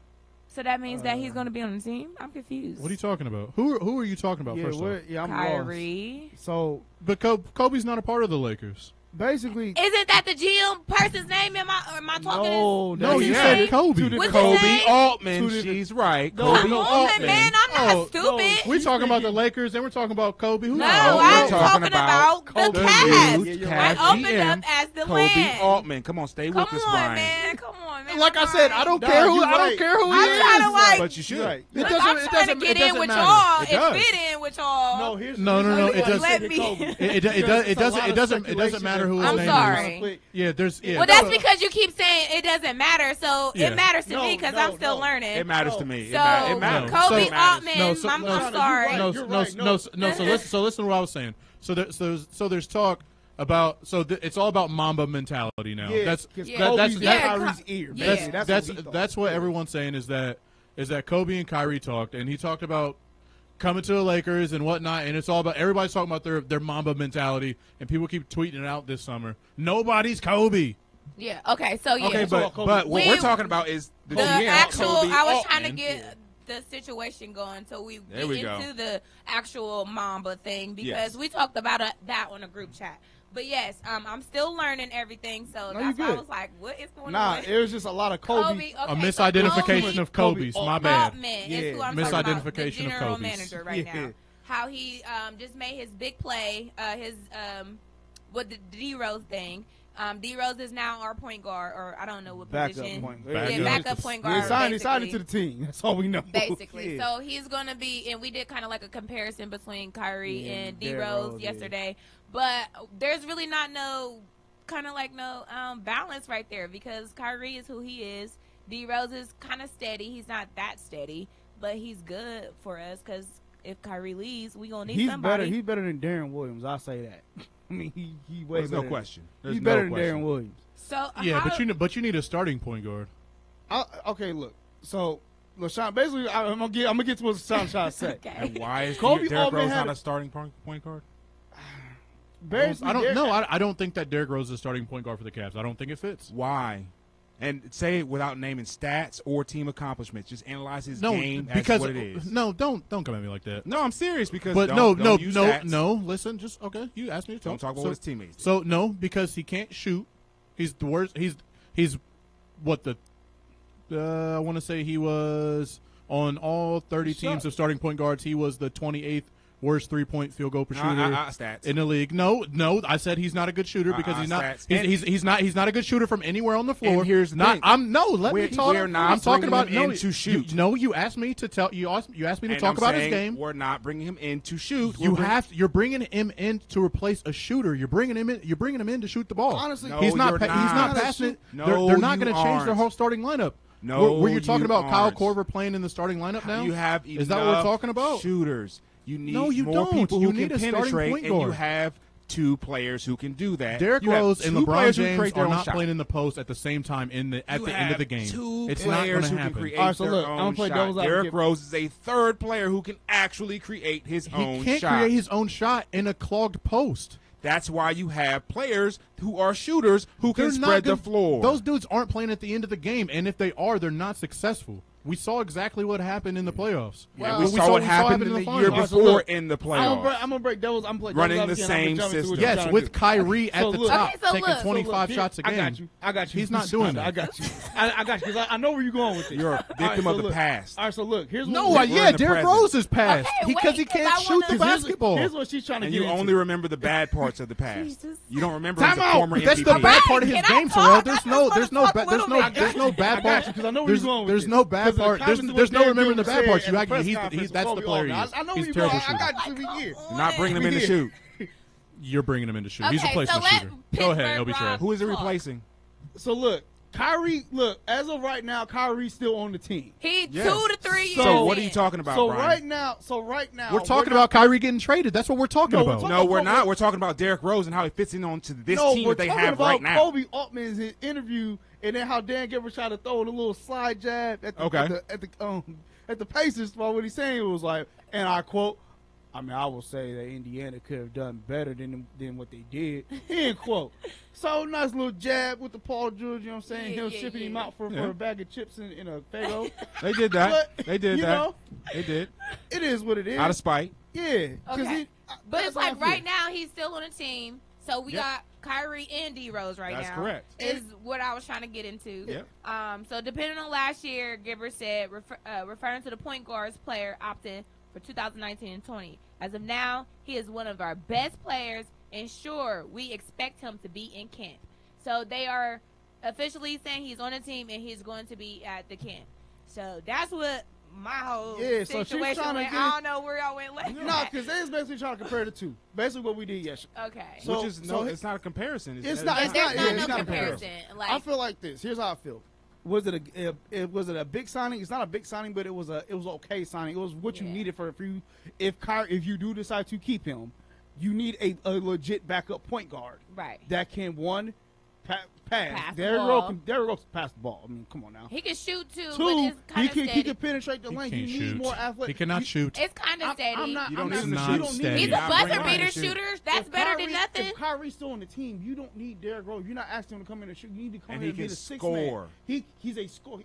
So that means that he's going to be on the team. I'm confused. What are you talking about? Who are you talking about? Yeah, first off? I'm Kyrie. lost. So But Kobe's not a part of the Lakers. basically, Isn't that the GM person's name? Am I talking? No, you his said name? Kobe. What's his Kobe name? Altman. Two different- She's right. No, Kobe no, Altman. Man, I'm not stupid. We're talking about the Lakers, and we're talking about Kobe. Who No, knows? I'm talking talking about the Kobe Cavs. Hughes, I Cavs opened GM, up as the Kobe land. Altman. Come on, stay Come with us, on, Brian. man. Come on, man. Like I said, I don't Nah, care who you I don't right. care who he I'm is. trying to like. But you should. right. It Look, doesn't. I'm It trying doesn't. to It get in doesn't with matter. y'all It and does. fit in with y'all. no, here's No. It doesn't. Let me. It doesn't matter who his I'm name sorry. is. Yeah, there's. Yeah. Well, that's because you keep saying it doesn't matter. So Yeah. it matters to No, me because no, I'm still no. learning. It matters to me. So It matters. Kobe It matters. Altman, I'm sorry. No, You're no, right. no. So listen to what I was saying. So there's talk about. It's all about Mamba mentality now. Yeah, That's because Yeah. Kobe's that's in yeah, Kyrie's ear. yeah. Basically. that's what he thought. that's what everyone's saying is that Kobe and Kyrie talked, and he talked about coming to the Lakers and whatnot, and it's all about everybody's talking about their Mamba mentality, and people keep tweeting it out this summer. Nobody's Kobe. Yeah. Okay. So yeah. Okay, but what We- we're talking about is the the GM, actual. Kobe I was Altman. trying to get the situation going so we There get we go. into the actual Mamba thing because Yes. we talked about that on a group chat. But yes, I'm still learning everything, so No, that's you why I good. was like, what is going Nah, on? it was just a lot of Kobe. A misidentification of Kobe's. My bad. Altman is who I'm talking about, the Misidentification of general Kobe's. manager right now. How he just made his big play, with the D-Rose thing. D-Rose is now our point guard, or I don't know what position. Backup point guard. He signed it to the team. That's all we know. Basically. So he's going to be, and we did kind of like a comparison between Kyrie and D-Rose yesterday. But there's really not no balance right there because Kyrie is who he is. D-Rose is kind of steady. He's not that steady, but he's good for us because if Kyrie leaves, we going to need somebody. He's better than Darren Williams. I'll say that. I mean, he way There's better. no question. He's better than Darren Williams. So but you need a starting point guard. Okay, look. So LaShawn, basically, I'm gonna get to what LaShawn trying to say. Okay. And why is Kobe Derrick Altman Rose had not a starting point guard? I don't think that Derrick Rose is a starting point guard for the Cavs. I don't think it fits. Why? And say it without naming stats or team accomplishments. Just analyze his game because as what it is. No, don't come at me like that. No, I'm serious because but don't use stats. no. Listen, just okay. You asked me to Don't talk about what his teammates did. So no, because he can't shoot. He's the worst. He's what the I want to say he was on all 30 teams of starting point guards. He was the 28th worst 3-point field goal per shooter stats. in the league. No, I said he's not a good shooter because he's not. Stats. He's not a good shooter from anywhere on the floor. And here's the thing. Let me talk. We're not I'm talking about him in to shoot. You asked me to tell. You asked me to and talk I'm about his saying game. We're not bringing him in to shoot. You're bringing him in to replace a shooter. You're bringing him in to shoot the ball. Honestly, he's not passing it. No, they're not going to change their whole starting lineup. No, were you talking about Kyle aren't. Korver playing in the starting lineup now? You have Is that what we're talking about? Shooters. You need No, you more don't. people You who need can a starting penetrate, point and you guard. have two players who can do that. Derrick You have Rose and two LeBron players who James create their are own not shot. playing in the post at the same time at the end of the game. Two It's not players going to who happen. can create All right, so their look, I'm own gonna play shot. devil's Derrick advocate. Rose is a third player who can actually create his own He can't shot. create his own shot in a clogged post. That's why you have players who are shooters who can They're not spread the good- floor. Those dudes aren't playing at the end of the game, and if they are, they're not successful. We saw exactly what happened in the playoffs. Yeah, we saw what happened in the year finals. before in the playoffs. I'm gonna break devil's. I'm playing Running devil's the advocate, and I'm same gonna jump into what system. you're Yes, trying to with do. Kyrie at So the look- top, Okay, so taking look. 25 shots a game. I got you. He's not doing that. I got you. I got you because I know where you're going with it. You're a victim of the past. All right, so look. Here's No, what we're in the Derrick present. Rose is passed Okay, because wait, he 'cause can't I shoot wanna- the Here's basketball. Here's what she's trying to And get you into. only remember the bad parts of the past. Jesus. You don't remember Time him as a out. former That's MVP. the bad part of his Can I game, talk? Terrell. I There's just no wanna talk a little bit. bad I got you because I know where you're going with There's this. no bad 'Cause of the part. comments of what There's no Derrick remembering the Rose bad said parts. at the That's press the conference player with he Kobe is. Altman. I know where He's you're terrible going. I shooter. got you every year. You're not bringing him in to Yeah. shoot. You're bringing him in to shoot. He's a Okay, so placement let shooter. Go ahead, Pittsburgh LB Trav. Rob Who is it talk. replacing? So look, Kyrie. Look, as of right now, Kyrie's still on the team. He Yes. 2 to 3 years. So what are in. you talking about, So Brian? right now, We're talking about Kyrie getting traded. That's what we're talking No, we're about. talking- No, we're not. We're talking about Derrick Rose and how he fits in onto this No, team we're that they talking have about right now. Kobe Altman's interview, and then how Dan Gilbert tried to throw in a little slide jab at the Pacers. While what he's saying was like, and I quote, I mean, I will say that Indiana could have done better than what they did. End quote. So nice little jab with the Paul George. You know what I'm saying? Yeah, Him yeah, shipping yeah. him out for a bag of chips in a Faygo. They did that. But, They did you that. know, They did. it is what it is. Out of spite. Yeah. 'cause Okay. But that's it's how I like feel. right now he's still on the team. So we Yep. got Kyrie and D Rose right That's now. correct. Is what I was trying to get into. Yep. So depending on last year, Gibber said referring to the point guards player opted for 2019 and 20. As of now, he is one of our best players, and sure, we expect him to be in camp. So they are officially saying he's on the team and he's going to be at the camp. So that's what my whole Yeah, so she's situation trying to went. get- I don't know where y'all went last. No, because they was basically trying to compare the two. Basically what we did yesterday. Okay. So- Which is it's not a comparison. It's not. It's not. There's Yeah, it's no not a comparison. Like, I feel like this. Here's how I feel. Was it a big signing? It's not a big signing, but it was an okay signing. It was what you needed for you. If you do decide to keep him, you need a legit backup point guard. Right. That can, one, Pass. Derrick Rose can pass the ball. I mean, come on now. He can shoot too, but Two, it's kind of steady. he can penetrate the lane. You need more athletic. He cannot shoot. It's kind of steady. You don't need him to shoot. He's a buzzer beater shooter. That's better than nothing. If Kyrie's still on the team, you don't need Derrick Rose. You're not asking him to come in and shoot. You need to come in he and be can the sixth score. man. He's a scorer.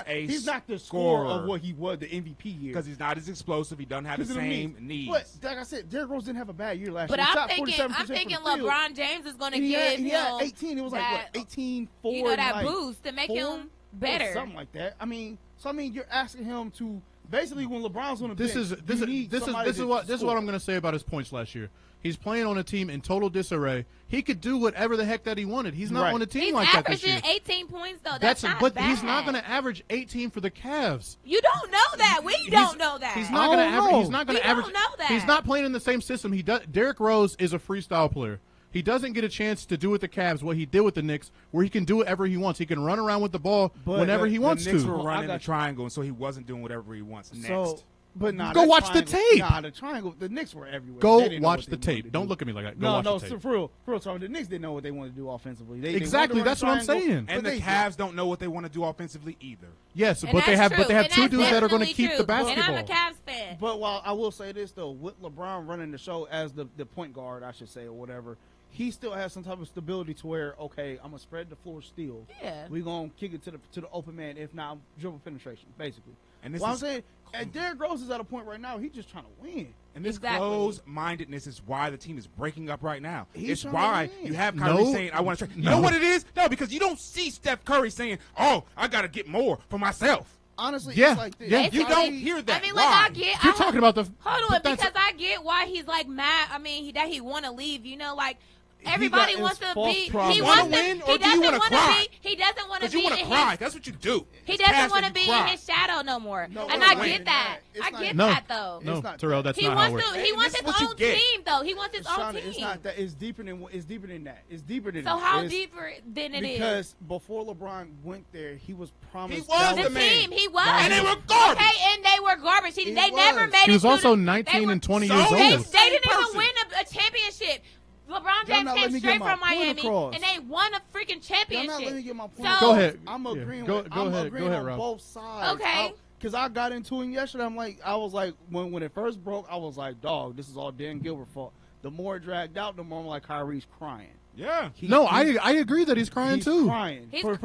He's not the scorer scorer of what he was the MVP year. Because he's not as explosive. He doesn't have the same needs. But like I said, Derrick Rose didn't have a bad year last but year. I'm thinking LeBron James is going to give him. He had 18. It was like what 18, 4. You know, that boost to make him better. Something like that. I mean, you're asking him to basically when LeBron's on the bench. This is what I'm going to say about his points last year. He's playing on a team in total disarray. He could do whatever the heck that he wanted. He's not on a team like that this year. He's averaging 18 points though. That's not bad. He's not going to average 18 for the Cavs. You don't know that. We don't know that. He's not going to average. He's not going to average. Don't know that. He's not playing in the same system. Derrick Rose is a freestyle player. He doesn't get a chance to do with the Cavs what he did with the Knicks, where he can do whatever he wants. He can run around with the ball whenever he wants to. The Knicks were running the triangle, so he wasn't doing whatever he wants next. Go watch the tape. Nah, the triangle. The Knicks were everywhere. Go watch the tape. Don't look at me like that. No, watch the tape. for real. So the Knicks didn't know what they wanted to do offensively. Exactly, that's what I'm saying. And the Cavs don't know what they want to do offensively either. Yes, but they have two dudes that are going to keep the basketball. And I'm a Cavs fan. But while I will say this though, with LeBron running the show as the point guard, I should say, or whatever. He still has some type of stability to where, okay, I'm gonna spread the floor still. Yeah. We're gonna kick it to the open man, if not dribble penetration, basically. And I'm saying, Derrick Rose is at a point right now, he's just trying to win. And this closed-mindedness is why the team is breaking up right now. It's why you have Kyrie saying, I want to trade. You know what it is? No, because you don't see Steph Curry saying, oh, I got to get more for myself. Honestly, it's like this. Yeah. You don't hear that. I mean, like, You're talking about the... Hold on, because I get why he's, like, mad. I mean, that he want to leave, you know, like... Everybody wants to be. He wants to win, or do you want to cry? He doesn't want to be. You want to cry. That's what you do. He doesn't want to be in his shadow no more. And I get that. I get that though. No, Terrell, that's not how it works. He wants his own team though. He wants his own team. It's not that. It's deeper than that. It's deeper than that. So how deeper than it is? Because before LeBron went there, he was promised. He was the team. He was. And they were garbage. Okay, and they were garbage. They never made it. He was also 19 and 20 years old. They didn't even win a championship. LeBron James came straight from Miami, and they won a freaking championship. Y'all not letting me get my point. So, go ahead. I'm agreeing. Go I'm ahead. agreeing Go ahead, on Rob. both sides. Okay. Because I got into him yesterday. I was like, when it first broke, I was like, dog, this is all Dan Gilbert's fault. The more it dragged out, the more I'm like, Kyrie's crying. Yeah. I agree that he's crying too. He's crying. Because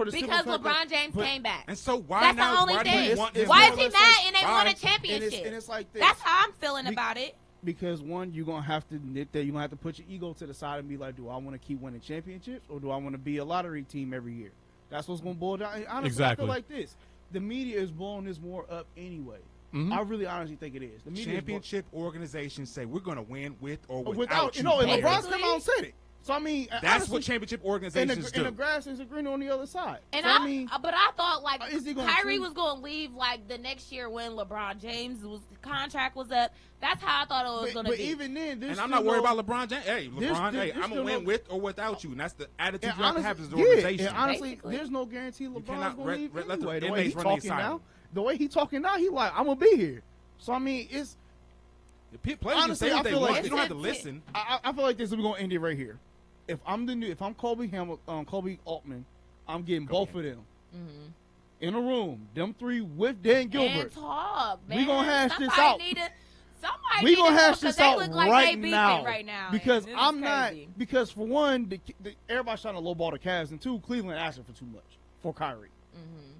LeBron James came back. And so why That's the only thing. Why Why is he mad and they won a championship? And it's like this. That's how I'm feeling about it. Because one, you're gonna have to admit that you're gonna have to put your ego to the side and be like, do I want to keep winning championships or do I want to be a lottery team every year? That's what's gonna boil down. And honestly, exactly. I feel like this. The media is blowing this more up anyway. Mm-hmm. I really honestly think it is. The media championship organizations say we're gonna win with or without you. And LeBron's come out and said it. So I mean, that's honestly, what championship organizations do. And the grass is green on the other side. And so, but I thought like Kyrie was going to leave like the next year when LeBron James' contract was up. That's how I thought it was going to be. But even then, and I'm not worried about LeBron James. Hey, LeBron, I'm gonna win with or without you, and that's the attitude you have to have as an organization. And honestly, there's no guarantee LeBron's going to leave anyway. The way he's talking now, he like I'm gonna be here. So I mean, it's players can say what they want. You don't have to listen. I feel like this. We're gonna end it right here. If I'm Kobe Altman, I'm getting both of them in a room. Them three with Dan Gilbert. Man. We gonna hash somebody this out. We gonna hash this out right now. Because I'm not. Because for one, everybody's trying to lowball the Cavs, and two, Cleveland asking for too much for Kyrie.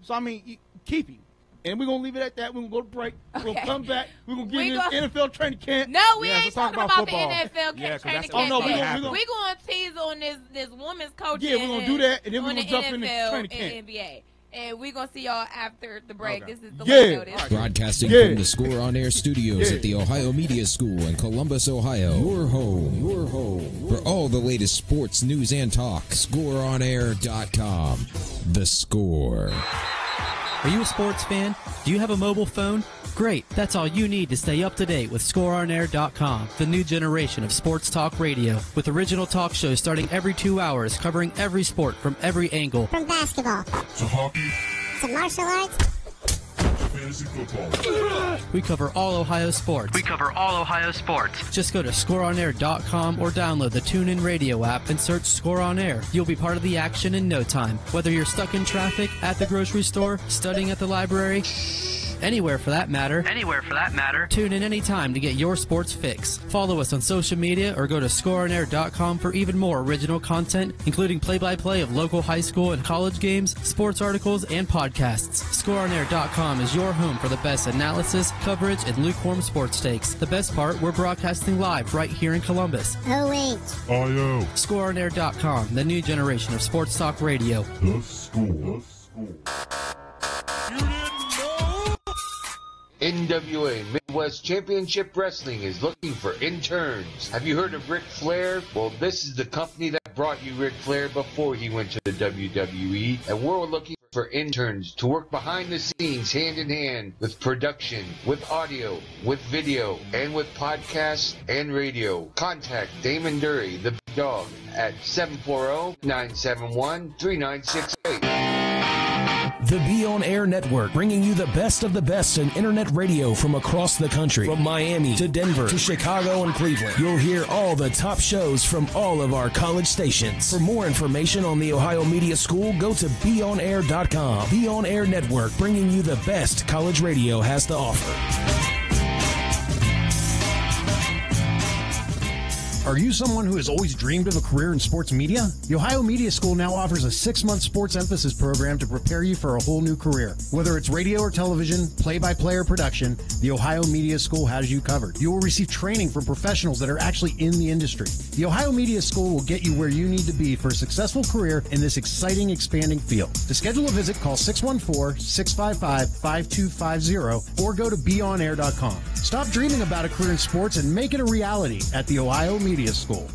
So I mean, keep him. And we're going to leave it at that. We're going to go to break. We're going to come back. We're going to get in this NFL training camp. No, we ain't talking about football. The NFL training camp. Oh, no, we're going to tease on this woman's coaching. Yeah, we're going to do that, and then we're going to jump in the training camp. And NBA. And we're going to see y'all after the break. Okay. This is the way notice. Broadcasting from the Score On Air studios at the Ohio Media School in Columbus, Ohio. Your home for all the latest sports news and talk. ScoreOnAir.com. The Score. Are you a sports fan? Do you have a mobile phone? Great. That's all you need to stay up to date with ScoreOnAir.com, the new generation of sports talk radio, with original talk shows starting every 2 hours, covering every sport from every angle. From basketball to hockey to martial arts fantasy football. We cover all Ohio sports. Just go to scoreonair.com or download the TuneIn Radio app and search Score on Air. You'll be part of the action in no time. Whether you're stuck in traffic, at the grocery store, studying at the library, anywhere for that matter. Tune in anytime to get your sports fix. Follow us on social media or go to scoreonair.com for even more original content, including play-by-play of local high school and college games, sports articles, and podcasts. Scoreonair.com is your home for the best analysis, coverage, and lukewarm sports takes. The best part, we're broadcasting live right here in Columbus. IO. Scoreonair.com, the new generation of sports talk radio. The Score. NWA Midwest Championship Wrestling is looking for interns. Have you heard of Ric Flair? Well, this is the company that brought you Ric Flair before he went to the WWE, and we're looking for interns to work behind the scenes hand in hand with production, with audio, with video, and with podcasts and radio. Contact Damon Dury, the big dog, at 740-971-3968. The Be On Air Network, bringing you the best of the best in internet radio from across the country. From Miami to Denver to Chicago and Cleveland. You'll hear all the top shows from all of our college stations. For more information on the Ohio Media School, go to beonair.com. Be On Air Network, bringing you the best college radio has to offer. Are you someone who has always dreamed of a career in sports media? The Ohio Media School now offers a 6-month sports emphasis program to prepare you for a whole new career. Whether it's radio or television, play-by-play or production, the Ohio Media School has you covered. You will receive training from professionals that are actually in the industry. The Ohio Media School will get you where you need to be for a successful career in this exciting, expanding field. To schedule a visit, call 614-655-5250 or go to beonair.com. Stop dreaming about a career in sports and make it a reality at the Ohio Media School.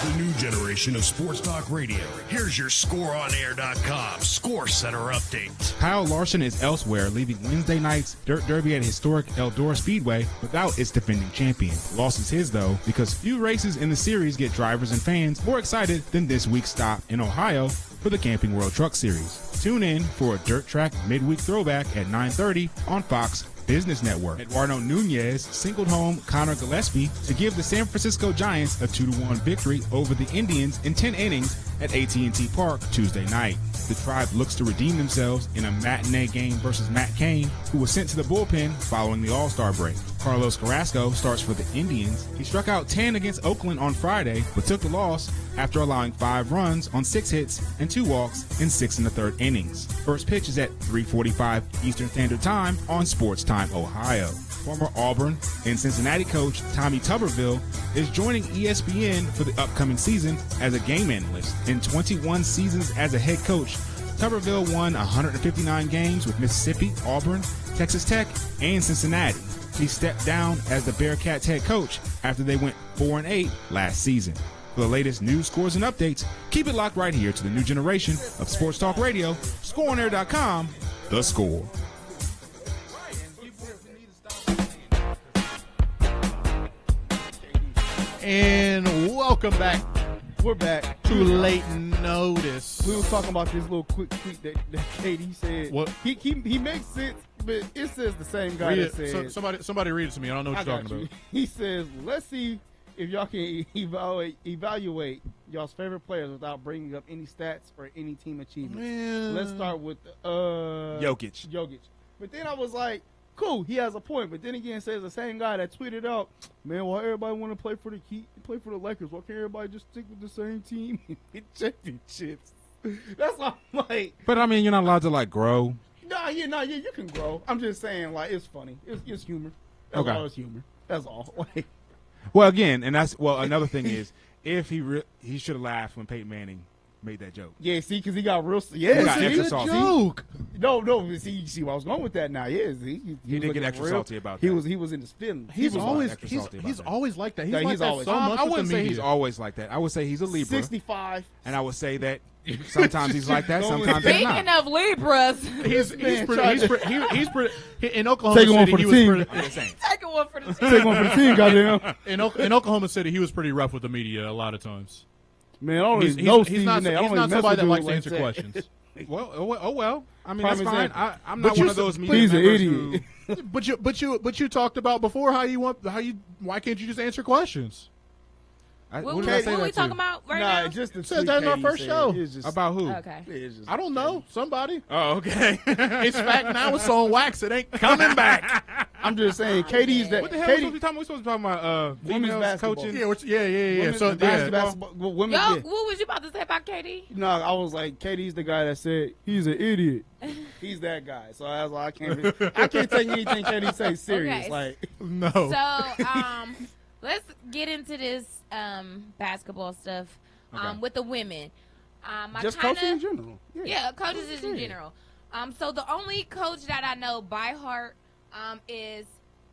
The new generation of sports talk radio. Here's your ScoreOnAir.com Score Center update. Kyle Larson is elsewhere, leaving Wednesday night's Dirt Derby at historic Eldora Speedway without its defending champion. The loss is his, though, because few races in the series get drivers and fans more excited than this week's stop in Ohio for the Camping World Truck Series. Tune in for a dirt track midweek throwback at 9:30 on Fox Business Network. Eduardo Nunez singled home Connor Gillespie to give the San Francisco Giants a 2-1 victory over the Indians in 10 innings at AT&T Park Tuesday night. The Tribe looks to redeem themselves in a matinee game versus Matt Cain, who was sent to the bullpen following the All-Star break. Carlos Carrasco starts for the Indians. He struck out 10 against Oakland on Friday, but took the loss after allowing 5 runs on 6 hits and 2 walks in 6 1/3 innings. First pitch is at 3:45 Eastern Standard Time on Sports Time Ohio. Former Auburn and Cincinnati coach Tommy Tuberville is joining ESPN for the upcoming season as a game analyst. In 21 seasons as a head coach, Tuberville won 159 games with Mississippi, Auburn, Texas Tech, and Cincinnati. He stepped down as the Bearcats head coach after they went 4-8 last season. For the latest news, scores, and updates, keep it locked right here to the new generation of Sports Talk Radio, ScoreOnAir.com, The Score. And welcome back. We're back. Too late notice. We were talking about this little quick tweet that KD said. What? He makes sense, but it says the same guy that said. Somebody read it to me. I don't know what you're talking about. He says, let's see if y'all can evaluate y'all's favorite players without bringing up any stats or any team achievements. Man. Let's start with Jokic. But then I was like, cool, he has a point. But then again, says the same guy that tweeted out, man, why everybody want to play for the Lakers? Why can't everybody just stick with the same team and get championships? That's what I'm like. But I mean, you're not allowed to like grow. Yeah, you can grow. I'm just saying, like, it's funny. It's humor. That's all. It's humor. That's all. Like, well, again, and that's another thing is if he should have laughed when Peyton Manning made that joke. Yeah, see, because he got real. Yeah, he got extra salty. Joke. No. See where I was going with that. Now, yeah, he didn't get extra salty about that. He was in his feelings. He's always like that. He's always so much. I wouldn't say he's always like that. I would say he's a Libra. 65. And I would say that sometimes he's like that. Sometimes he's not. Speaking of Libras, he's pretty. In Oklahoma City, he was pretty. Taking one for the team. Take one for the team, goddamn. In Oklahoma City, he was pretty rough with the media a lot of times. Man, I don't he's know not somebody that likes to answer questions. Well. I mean, Prime that's fine. example. I'm not one of those media He's an members idiot. But you talked about before why can't you just answer questions? What we talking about right now? Just the said that in our first show. About who? Okay. I don't know. Somebody. Oh, okay. It's fact now. It's on wax. It ain't coming back. I'm just saying, KD's that. What the hell are we supposed to be talking about? Women's Females basketball. coaching? Yeah. So basketball. Women. Yo, Yeah. what was you about to say about KD? No, I was like, KD's the guy that said he's an idiot. He's that guy. So I was like, I can't take anything KD says serious. Okay. Like, no. So let's get into this basketball stuff with the women. just coaching in general. Yeah, coaches in general. So the only coach that I know by heart is,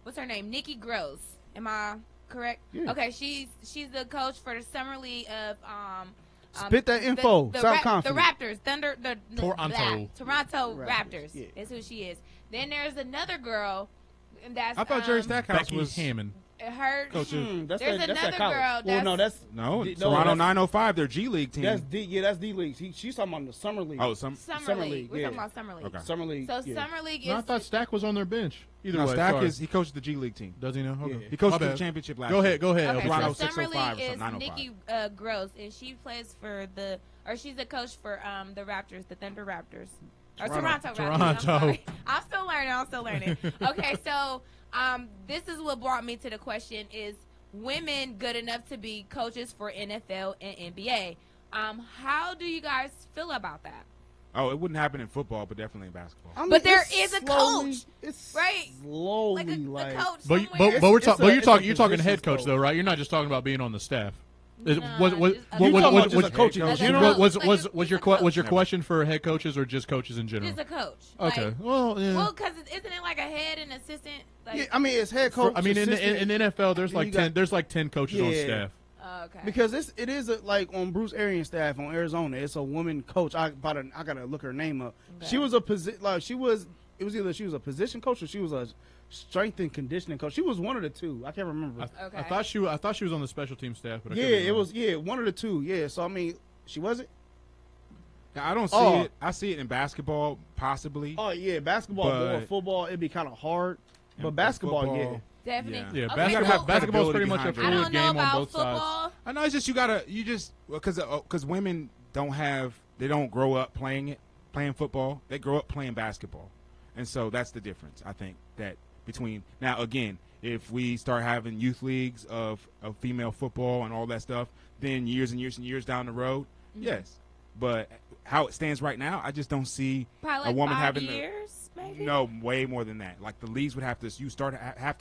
what's her name? Nikki Gross. Am I correct? Yeah. Okay, she's the coach for the summer league of spit that info. Sound confident. The Raptors, Thunder, the Toronto Raptors. Raptors is who she is. Then there's another girl that's I thought Jerry Stackhouse Becky was Hammond. Her. That's there's that another college. girl. Well, no, that's Toronto 905, their G League team. That's D League. She's talking about the summer league. Oh, Summer League. We're talking about Summer League. Okay. Summer League. So Summer League is. No, I thought Stack was on their bench. Either No, way, Stack sorry. he coached the G League team. Does he know? Okay. He coached My the bad. championship last Go year. ahead. Go ahead. Okay, Toronto so Summer 605 League or is something, Nikki Gross, and she plays for she's a coach for the Raptors, the Thunder Raptors. Or Toronto Raptors. I'm still learning. Okay, so this is what brought me to the question: is women good enough to be coaches for NFL and NBA? How do you guys feel about that? Oh, it wouldn't happen in football, but definitely in basketball. I mean, But there it's is a slowly- coach, it's right? Slowly, like a coach But somewhere. you're talking head coach though, right? You're not just talking about being on the staff. Was your question for head coaches or just coaches in general? Just a coach. Okay. Like, well, because isn't it like a head and assistant? Like, Yeah, I mean, it's head coach. in assistant. the NFL, there's like You got- 10 coaches on staff. okay. Because it is like on Bruce Arians' staff on Arizona. It's a woman coach. I gotta look her name up. Okay. She was a It was either she was a position coach or she was a strength and conditioning coach. She was one of the two. I can't remember. I thought she was on the special team staff. But I yeah, could be it wrong. was one of the two. Yeah, so I mean, she wasn't. Now, I don't see it. I see it in basketball, possibly. Oh yeah, basketball more. Football, it'd be kind of hard. But basketball, football, Definitely. Yeah, Okay, basketball's pretty much a behind fluid game on both football. sides. I know it's just because women don't grow up playing football. They grow up playing basketball, and so that's the difference. I think that between now again, if we start having youth leagues of female football and all that stuff, then years and years and years down the road, yes. But how it stands right now, I just don't see Probably a woman 5 having years, maybe? No, way more than that. Like the leagues would have to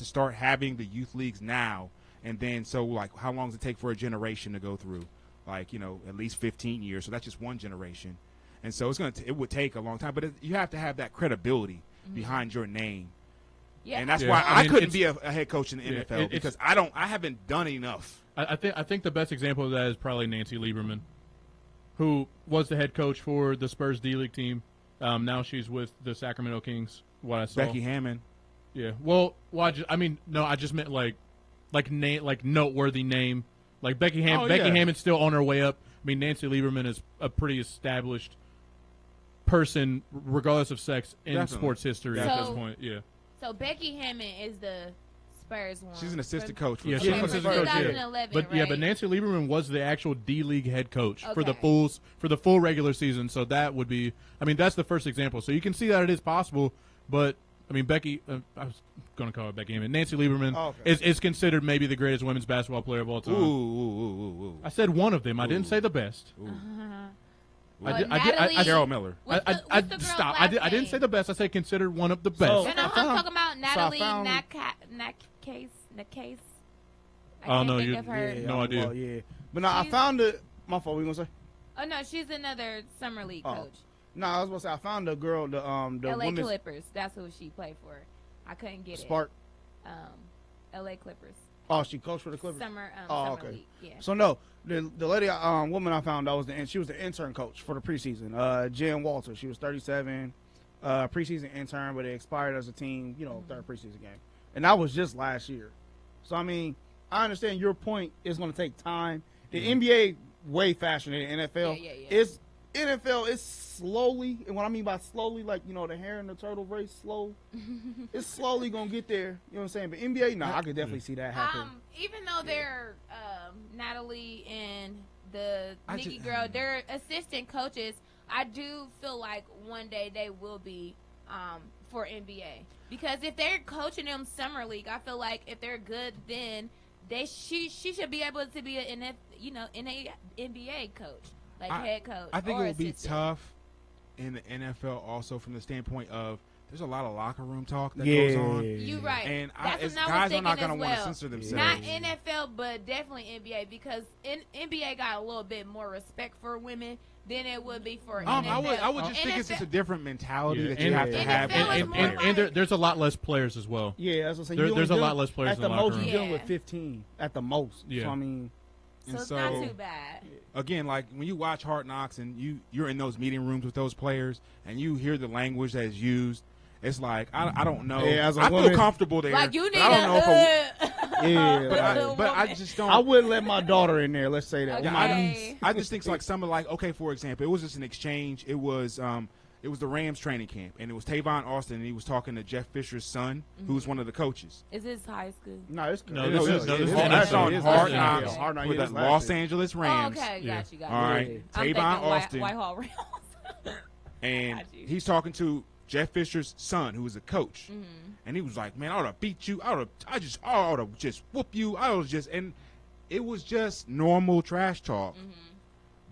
start having the youth leagues now, and then so like how long does it take for a generation to go through? Like at least 15 years. So that's just one generation, and so it would take a long time. But you have to have that credibility behind your name. Yeah. And that's why I couldn't be a head coach in the NFL because I haven't done enough. I think the best example of that is probably Nancy Lieberman, who was the head coach for the Spurs D-League team. Now she's with the Sacramento Kings. What I saw. Becky Hammond. Yeah. Well, I just meant like noteworthy name. Like Becky Hammond's still on her way up. I mean, Nancy Lieberman is a pretty established person, regardless of sex, in sports history at this point. Yeah. So Becky Hammond is the Spurs one. She's an assistant coach. Yeah, she's an assistant coach. 2011, but right? but Nancy Lieberman was the actual D-League head coach for the full regular season. So that would be, that's the first example. So you can see that it is possible. But Becky, I was going to call her Becky Hammond. Nancy Lieberman is considered maybe the greatest women's basketball player of all time. Ooh. I said one of them. I didn't say the best. Carol Miller. Stop. I didn't say the best. I said considered one of the best. I'm talking about Natalie Nakase. Oh no, think of her. No idea. Well, yeah, but now I found it. My fault. We gonna say? Oh no, she's another summer league coach. No, I was gonna say I found the girl, the LA women's Clippers. That's who she played for. I couldn't get Spark. LA Clippers. Oh, she coached for the Clippers. Summer league. Yeah. So no, the lady, woman I found that she was the intern coach for the preseason. Jen Walter. She was 37, preseason intern, but it expired as a team. Third preseason game, and that was just last year. So I understand your point is going to take time. The NBA way faster than the NFL. It's NFL is slowly, and what I mean by slowly, like, you know, the hare and the turtle race slow. It's slowly gonna get there. You know what I'm saying? But NBA, I could definitely see that happen. Even though they're Natalie and the Nikki girl, they're assistant coaches, I do feel like one day they will be for NBA, because if they're coaching them summer league, I feel like if they're good, then she should be able to be an NBA coach, like head coach. I think or it would be assistant. tough in the NFL also from the standpoint of there's a lot of locker room talk that goes on. You're right. And That's what I guys was are not thinking going to as want to well. censor themselves. Not NFL, but definitely NBA, because NBA got a little bit more respect for women than it would be for NFL. I would just think it's just a different mentality that you and have to have. And there's a lot less players as well. Yeah, that's what I'm saying. There's a lot less players at in the the locker most. room. You're dealing with 15 at the most. Yeah. So I mean, So it's not too bad. Again, like when you watch Hard Knocks and you're in those meeting rooms with those players and you hear the language that is used, it's like I don't know. Yeah, as a I woman, feel comfortable there. Like you need but I don't know yeah, but I just don't. I wouldn't let my daughter in there. Let's say that. Okay. My I just think like some of like, okay, for example, it was just an exchange. It was the Rams training camp, and it was Tavon Austin, and he was talking to Jeff Fisher's son, who was one of the coaches. Is this high school? No, it's that's on Hard Knocks with the Los year. Angeles Rams. Oh, okay, got you. All right, I'm Tavon thinking Austin, Whitehall Rams. and he's talking to Jeff Fisher's son, who was a coach, Mm-hmm. and he was like, "Man, I ought to beat you. I ought to just whoop you. and it was just normal trash talk." Mm-hmm.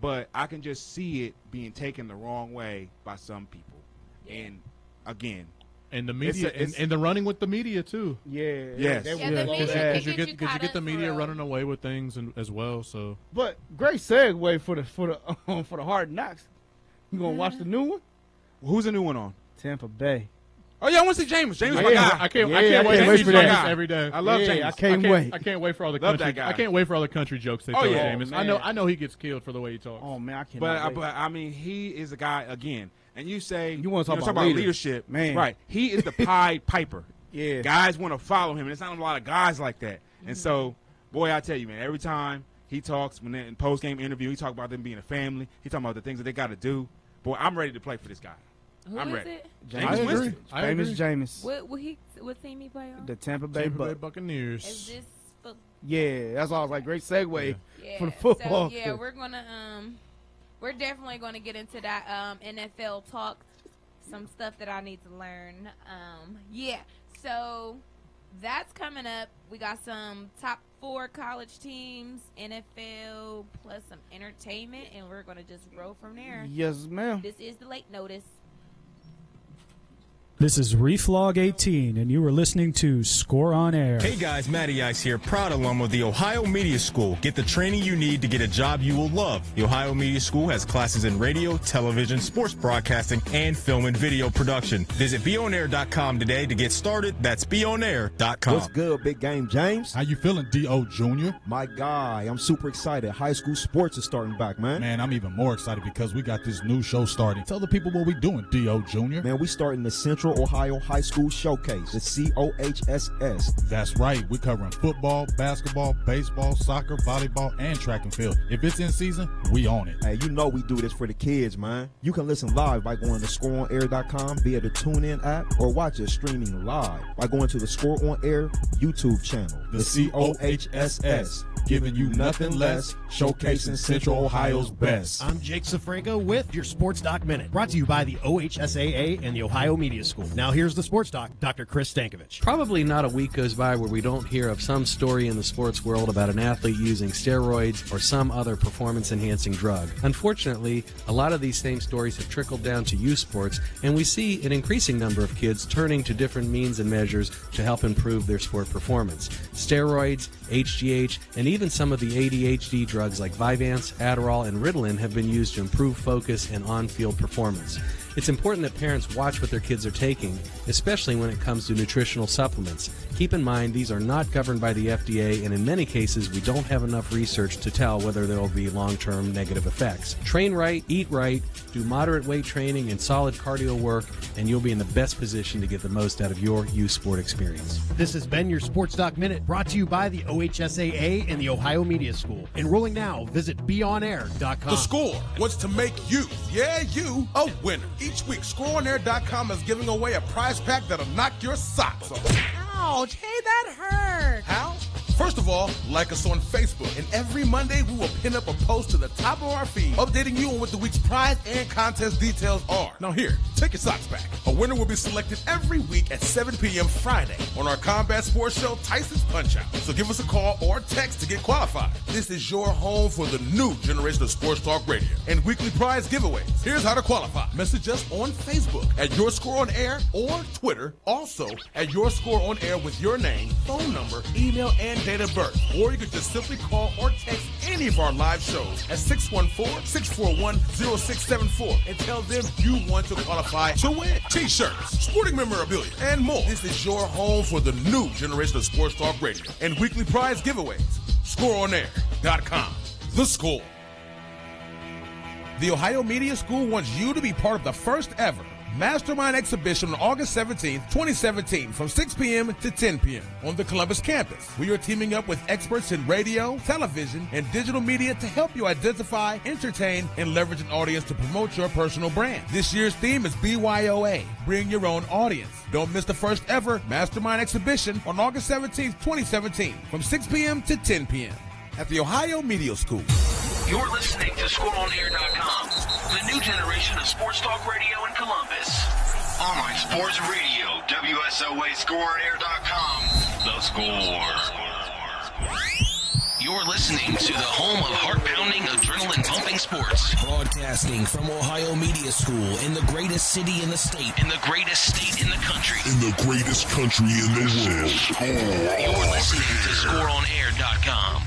But I can just see it being taken the wrong way by some people. And again, and the media and the running with the media too. Yeah. Yes. Because you get the media running away with things as well. So, but great segue for the Hard Knocks. You gonna watch the new one? Who's the new one on? Tampa Bay. Oh yeah, I want to see James. James, my yeah, guy. I can't wait for that every day. I love James. I can't wait. I can't wait for all the Love country. that guy. I can't wait for all the country jokes they throw at James. I know he gets killed for the way he talks. Oh man, I can't. But I mean, he is a guy again. And you say you want to talk about leadership, man? Right? He is the Pied Piper. Yeah, guys want to follow him, and there's not a lot of guys like that. And so, boy, I tell you, man, every time he talks, when in post game interview, he talks about them being a family. He talking about the things that they got to do. Boy, I'm ready to play for this guy. Who I'm is ready. it? James Winston. Famous James. What team he play on? The Tampa Bay Buccaneers. Is this Yeah, that's all. I was like, great segue for the so football. yeah, we're definitely gonna get into that NFL talk. Some stuff that I need to learn. So that's coming up. We got some top 4 college teams, NFL, plus some entertainment, and we're gonna just roll from there. Yes, ma'am. This is the late notice. This is Reflog 18, and you are listening to Score on Air. Hey guys, Matty Ice here, proud alum of the Ohio Media School. Get the training you need to get a job you will love. The Ohio Media School has classes in radio, television, sports broadcasting, and film and video production. Visit beonair.com today to get started. That's beonair.com. What's good, Big Game James? How you feeling, D.O. Jr.? My guy, I'm super excited. High school sports is starting back, man. Man, I'm even more excited because we got this new show starting. Tell the people what we doing, D.O. Jr. Man, we starting the Central Ohio High School Showcase, the COHSS. That's right. We're covering football, basketball, baseball, soccer, volleyball, and track and field. If it's in season, we own it. Hey, you know we do this for the kids, man. You can listen live by going to scoreonair.com via the TuneIn app or watch us streaming live by going to the Score on Air YouTube channel, the COHSS. Giving you nothing less, showcasing Central Ohio's best. I'm Jake Safranco with your Sports Doc Minute, brought to you by the OHSAA and the Ohio Media School. Now here's the Sports Doc, Dr. Chris Stankovich. Probably not a week goes by where we don't hear of some story in the sports world about an athlete using steroids or some other performance-enhancing drug. Unfortunately, a lot of these same stories have trickled down to youth sports, and we see an increasing number of kids turning to different means and measures to help improve their sport performance. Steroids, HGH, and even some of the ADHD drugs like Vyvanse, Adderall, and Ritalin have been used to improve focus and on-field performance. It's important that parents watch what their kids are taking, especially when it comes to nutritional supplements. Keep in mind these are not governed by the FDA, and in many cases we don't have enough research to tell whether there will be long-term negative effects. Train right, eat right, do moderate weight training and solid cardio work, and you'll be in the best position to get the most out of your youth sport experience. This has been your Sports Doc Minute, brought to you by the OHSAA and the Ohio Media School. Enrolling now, visit beonair.com. The Score wants to make you, a winner. Each week, ScoreOnAir.com is giving away a prize pack that'll knock your socks off. Ouch, hey, that hurt. How? First of all, like us on Facebook, and every Monday we will pin up a post to the top of our feed, updating you on what the week's prize and contest details are. Now here, take your socks back. A winner will be selected every week at 7 p.m. Friday on our combat sports show, Tyson's Punch-Out. So give us a call or text to get qualified. This is your home for the new generation of Sports Talk Radio and weekly prize giveaways. Here's how to qualify. Message us on Facebook at Your Score on Air or Twitter, also at Your Score on Air with your name, phone number, email, and date of birth. Or you can just simply call or text any of our live shows at 614-641-0674 and tell them you want to qualify to win T-shirts, sporting memorabilia, and more. This is your home for the new generation of Sports Talk Radio and weekly prize giveaways. ScoreOnAir.com. The Score. The Ohio Media School wants you to be part of the first ever Mastermind Exhibition on August 17th, 2017 from 6 p.m. to 10 p.m. on the Columbus campus. We are teaming up with experts in radio, television, and digital media to help you identify, entertain, and leverage an audience to promote your personal brand. This year's theme is BYOA, Bring Your Own Audience. Don't miss the first ever Mastermind Exhibition on August 17th, 2017 from 6 p.m. to 10 p.m. at the Ohio Media School. You're listening to ScoreOnAir.com, the new generation of sports talk radio in Columbus. Online sports radio, WSOA ScoreOnAir.com. The Score. You're listening to the home of heart-pounding, adrenaline-pumping sports. Broadcasting from Ohio Media School in the greatest city in the state. In the greatest state in the country. In the greatest country in the world. You're listening to ScoreOnAir.com.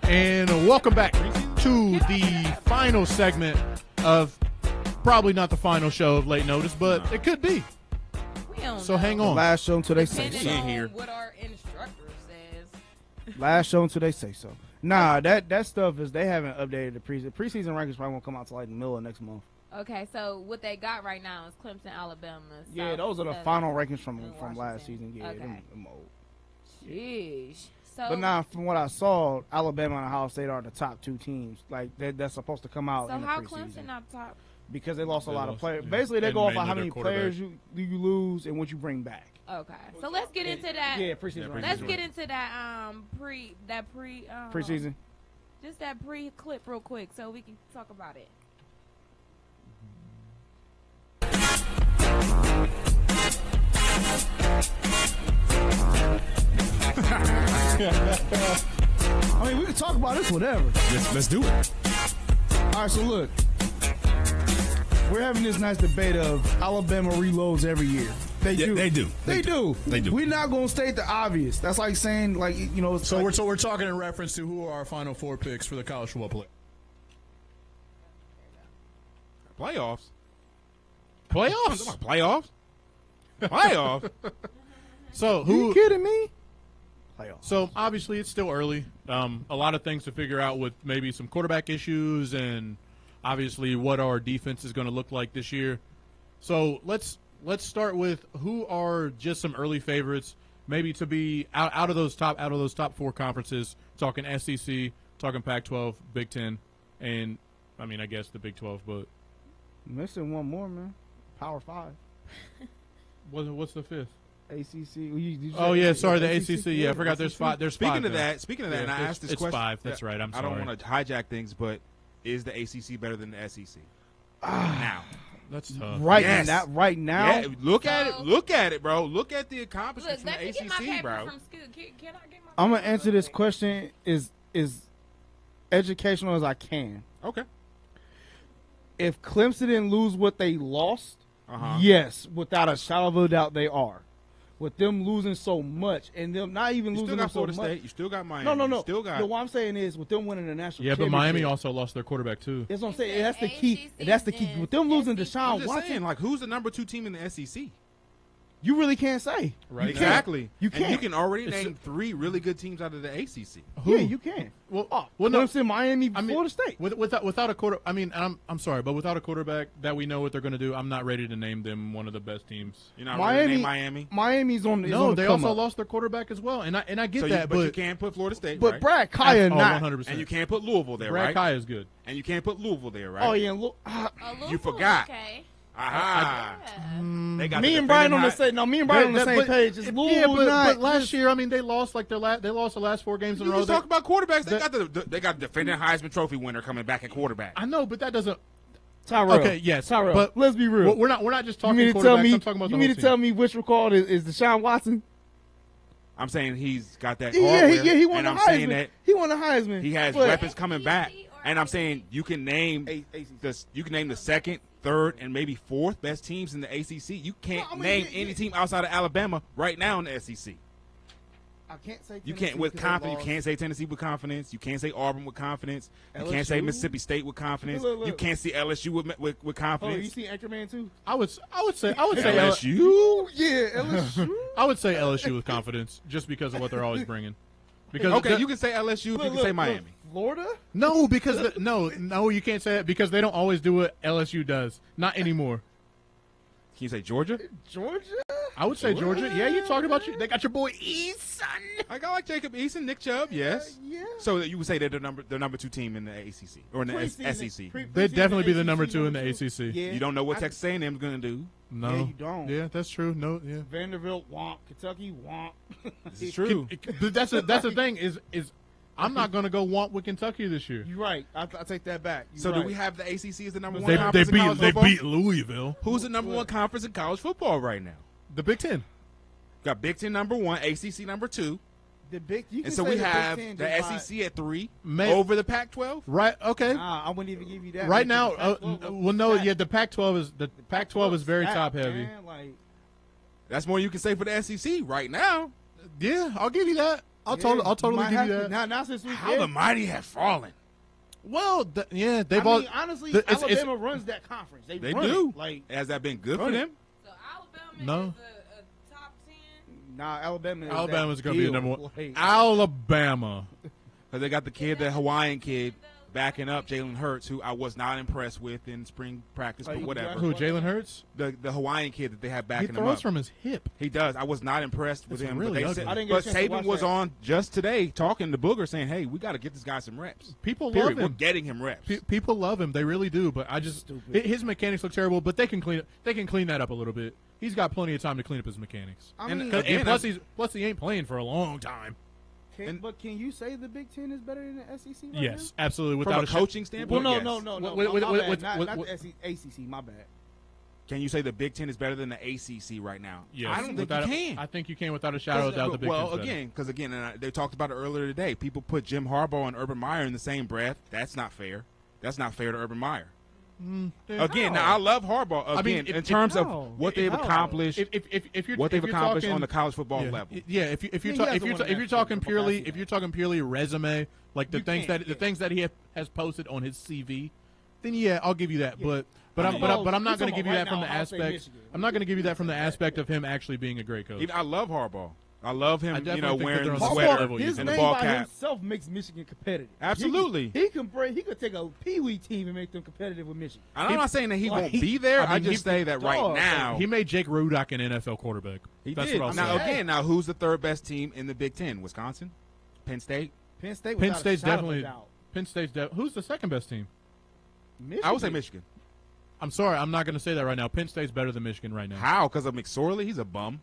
And welcome back to the final segment of probably not the final show of Late Notice, but it could be. So hang on. Last show until they say so. What our instructor says. Last show until they say so. Nah, that stuff is they haven't updated the preseason. Preseason rankings probably won't come out till like the middle of next month. Okay, so what they got right now is Clemson, Alabama. Yeah, South those are the Southern, final rankings from last season. Yeah, Okay. them old. Sheesh. So, But now, from what I saw, Alabama and Ohio State are the top two teams. Like that's supposed to come out so in the how preseason. Clemson not top? Because they lost a lot of players. yeah. Basically, they And go off of mainly how their many quarterback. players you lose and what you bring back. Okay, so let's get into that. Yeah, preseason. Let's rankings. get into that preseason. Just that pre clip real quick so we can talk about it. I mean, we can talk about this whatever. Let's do it. All right, so look. We're having this nice debate of Alabama reloads every year. They do. They do. We're not going to state the obvious. That's like saying, like, you know. So we're talking in reference to who are our final four picks for the college football Playoffs. Playoffs. Playoffs. So Are you kidding me? Playoffs. So obviously it's still early. A lot of things to figure out with maybe some quarterback issues and obviously what our defense is going to look like this year. So let's start with who are just some early favorites, maybe to be out of those top four conferences. Talking SEC, talking Pac-12, Big Ten, and I mean I guess the Big 12, but Missing one more, man. Power 5. what's the fifth? ACC. The ACC. Yeah, I forgot. There's five. Speaking of that, and I asked this it's question. It's 5. That's right. I'm sorry. I don't want to hijack things, but is the ACC better than the SEC? Now, that's tough. Right Yes. now. Right now. Yeah, look at it. Look at it, bro. Look at the accomplishments Look, from let the me get my ACC, paper bro. from school. Can I get my I'm gonna answer this question as educational as I can. Okay. If Clemson didn't lose what they lost, yes, without a shadow of a doubt, they are. with them losing so much and them not even losing them so much. State. You still got Miami. No. You still got. No, what I'm saying is with them winning the national Yeah, but championship. Miami also lost their quarterback too. That's what I'm saying. That's the key. That's the key. With them losing Deshaun I'm just Watson, saying, like, who's the number 2 team in the SEC? you really can't say. Right. Exactly. You can't. And you can already name 3 really good teams out of the ACC. Yeah, you can. Well, no, Clemson, Miami, Florida State. Without a quarter, I mean, I'm sorry, but without a quarterback that we know what they're going to do, I'm not ready to name them one of the best teams. You're not ready to name Miami? Miami's on. No, they also lost their quarterback as well, and I get that, but you can't put Florida State. But right? Brad Kaya not. 100%. And you can't put Louisville there, Brad right? Kaya is good. And you can't put Louisville there, right? Oh yeah, you forgot. Okay. Aha! They got me and Brian on the same. No, me and Brian on the same page. It's Louisville, but last year, I mean, they lost they lost the last 4 games in a row. You talk about quarterbacks. They got the defending Heisman Trophy winner coming back at quarterback. I know, but that doesn't. Tyrell. Okay, yes, Tyrell. but let's be real. We're not just talking quarterbacks. I'm talking about the you mean to whole tell team. me which record is Deshaun Watson? I'm saying he's got that. Yeah, he won and the I'm Heisman. saying that He won the Heisman. he has weapons coming back, and I'm saying you can name the second, third, and maybe fourth best teams in the ACC. You can't name any team outside of Alabama right now in the SEC. I can't say you can't with confidence. You can't say Tennessee with confidence. You can't say Auburn with confidence. You can't say Mississippi State with confidence. Look. You can't see LSU with confidence. Oh, you see Anchorman too? I would say LSU. Yeah, LSU. I would say LSU with confidence, just because of what they're always bringing. Because you can say LSU. You can say Miami. Florida? No, because no, you can't say it because they don't always do what LSU does. Not anymore. Can you say Georgia? Georgia? I would say Georgia. Yeah, you talking about you? They got your boy Eason. I got like Jacob Eason, Nick Chubb. Yes. Yeah. So you would say they're the number 2 team in the ACC or in the SEC. They'd definitely be the number 2 in the ACC. Yeah. You don't know what Texas A&M is going to do. No, yeah, you don't. Yeah, that's true. No, yeah. Vanderbilt womp, Kentucky womp. This is true. But that's the thing is I'm not going to go womp with Kentucky this year. You're right. I take that back. Do we have the ACC as the number 1 conference they in college football? They beat Louisville. Who's the number 1 conference in college football right now? The Big Ten. Got Big Ten number 1, ACC number 2. And so we have the SEC at 3 over the Pac-12. Right. Okay. I wouldn't even give you that. Right now, the Pac-12 is very top heavy. That's more you can say for the SEC right now. Yeah, I'll give you that. I'll totally give you that. Now since how the mighty have fallen. Well, they've honestly, Alabama runs that conference. They do. Has that been good for them? So Alabama is a top 10. Nah, Alabama's going to be the number 1. Alabama. Because they got the Hawaiian kid, backing up Jalen Hurts, who I was not impressed with in spring practice, but whatever. Who, Jalen Hurts? The Hawaiian kid that they have backing him up. He throws from his hip. He does. I was not impressed with him. Really but Saban was on just today talking to Booger saying, hey, we got to get this guy some reps. People love him. We're getting him reps. People love him. They really do. But his mechanics look terrible, but they can clean that up a little bit. He's got plenty of time to clean up his mechanics. Plus he ain't playing for a long time. But can you say the Big Ten is better than the SEC right Yes, absolutely. Without a coaching standpoint? Well, no. Not the ACC, my bad. Can you say the Big Ten is better than the ACC right now? Yes. I don't think you can. I think you can without a shadow of doubt. The Big Ten. Well, again, and they talked about it earlier today. People put Jim Harbaugh and Urban Meyer in the same breath. That's not fair. That's not fair to Urban Meyer. Again, now I love Harbaugh. Again, in terms of what they've accomplished, what they've accomplished on the college football level. Yeah, if you're talking purely resume, like the things that he has posted on his CV, then yeah, I'll give you that. But I'm not going to give you that from the aspect. I'm not going to give you that from the aspect of him actually being a great coach. I love Harbaugh. I love him, wearing the sweater and the ball cap. Himself makes Michigan competitive. Absolutely, he could take a Pee-wee team and make them competitive with Michigan. I'm not saying that he won't be there. I just say that right now he made Jake Rudock an NFL quarterback. That's did. What I'll say. Now who's the third best team in the Big Ten? Wisconsin, Penn State. Penn State's definitely. Penn State's who's the second best team? Michigan. I would say Michigan. I'm sorry, I'm not going to say that right now. Penn State's better than Michigan right now. How? Because of McSorley? He's a bum.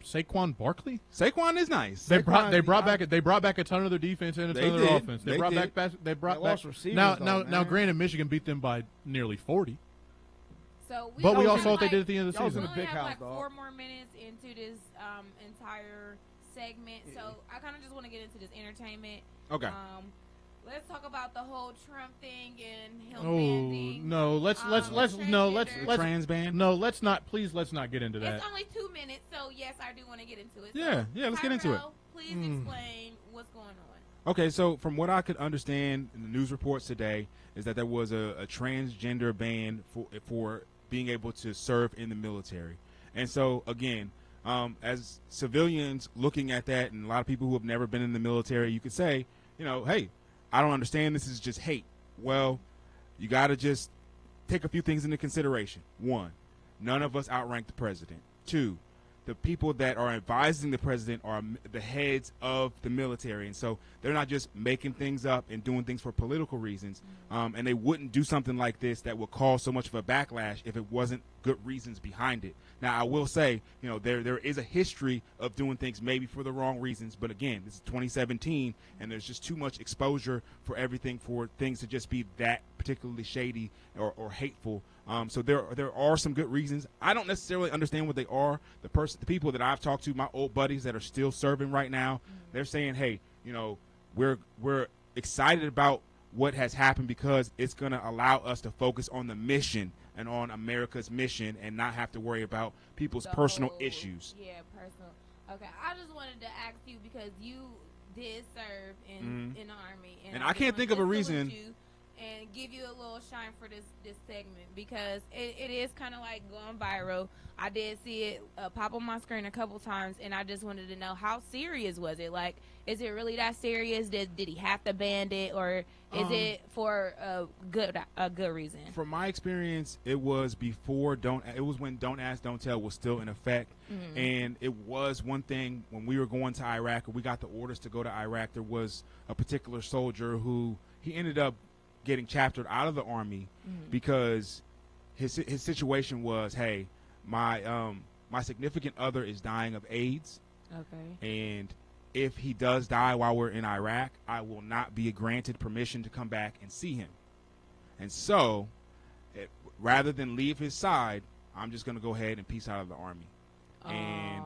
Saquon Barkley? Saquon is nice. They brought back a ton of their defense and a ton of their offense. They brought back now granted Michigan beat them by nearly 40. So we all saw what they did at the end of the season. We have 4 more minutes into this entire segment. So I kind of just want to get into this entertainment. Okay. Let's talk about the whole Trump thing and him Oh banning. no, let's trans ban. No, let's not. Please, let's not get into that. It's only 2 minutes, so yes, I do want to get into it. Yeah, so, let's get into it. Please explain what's going on. Okay, so from what I could understand in the news reports today is that there was a transgender ban for being able to serve in the military. And so, again, as civilians looking at that, and a lot of people who have never been in the military, you could say, hey, I don't understand. This is just hate. Well, you got to just take a few things into consideration. 1, none of us outrank the president. 2, the people that are advising the president are the heads of the military. And so they're not just making things up and doing things for political reasons. And they wouldn't do something like this that would cause so much of a backlash if it wasn't good reasons behind it. Now, I will say, there is a history of doing things maybe for the wrong reasons. But again, this is 2017, and there's just too much exposure for everything for things to just be that particularly shady or hateful. So there are some good reasons. I don't necessarily understand what they are. The people that I've talked to, my old buddies that are still serving right now, they're saying, hey, we're excited about what has happened because it's going to allow us to focus on the mission and on America's mission and not have to worry about people's personal issues. Yeah, personal. Okay, I just wanted to ask you because you did serve in the Army. And I can't think of a reason. And give you a little shine for this segment because it is kind of like going viral. I did see it pop on my screen a couple times, and I just wanted to know how serious was it? Like, is it really that serious? Did he have to ban it, or is it for a good reason? From my experience, it was before it was when Don't Ask, Don't Tell was still in effect, and it was one thing when we were going to Iraq, or we got the orders to go to Iraq. There was a particular soldier who he ended up getting chaptered out of the Army because his situation was, hey, my significant other is dying of AIDS. Okay. And if he does die while we're in Iraq, I will not be granted permission to come back and see him. And so, rather than leave his side, I'm just going to go ahead and peace out of the Army. And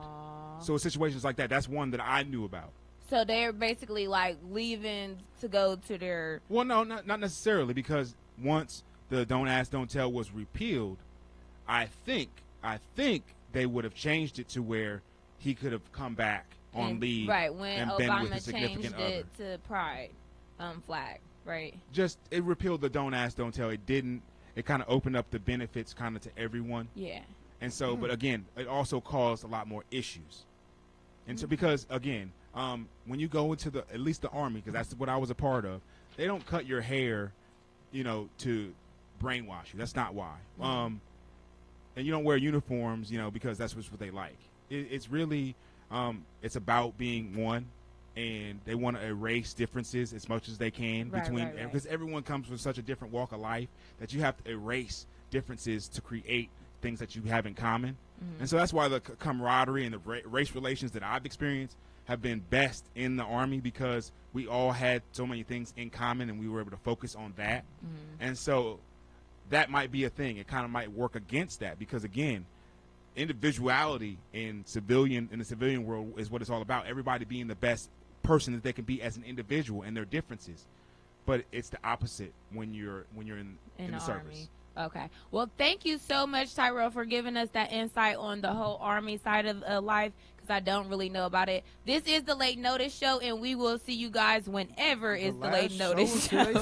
so situations like that, that's one that I knew about. So they're basically like leaving to go to their. Well, no, not necessarily, because once the Don't Ask, Don't Tell was repealed, I think they would have changed it to where he could have come back on leave, right when and Obama been with a significant changed it other. to Pride flag, right? Just it repealed the Don't Ask, Don't Tell. It didn't. It kind of opened up the benefits kind of to everyone. Yeah. And so, but again, it also caused a lot more issues. And so, because again. When you go into at least the Army, because that's what I was a part of, they don't cut your hair, to brainwash you. That's not why. And you don't wear uniforms, because that's what they like. It's really, it's about being one, and they want to erase differences as much as they can because everyone comes from such a different walk of life that you have to erase differences to create things that you have in common. And so that's why the camaraderie and the race relations that I've experienced have been best in the Army, because we all had so many things in common and we were able to focus on that. And so that might be a thing. It kind of might work against that because, again, individuality in the civilian world is what it's all about. Everybody being the best person that they can be as an individual and their differences. But it's the opposite when you're in the service. Army. Okay. Well, thank you so much, Tyrell, for giving us that insight on the whole Army side of life, because I don't really know about it. This is the Late Notice Show, and we will see you guys whenever it's the Late Notice Show. It's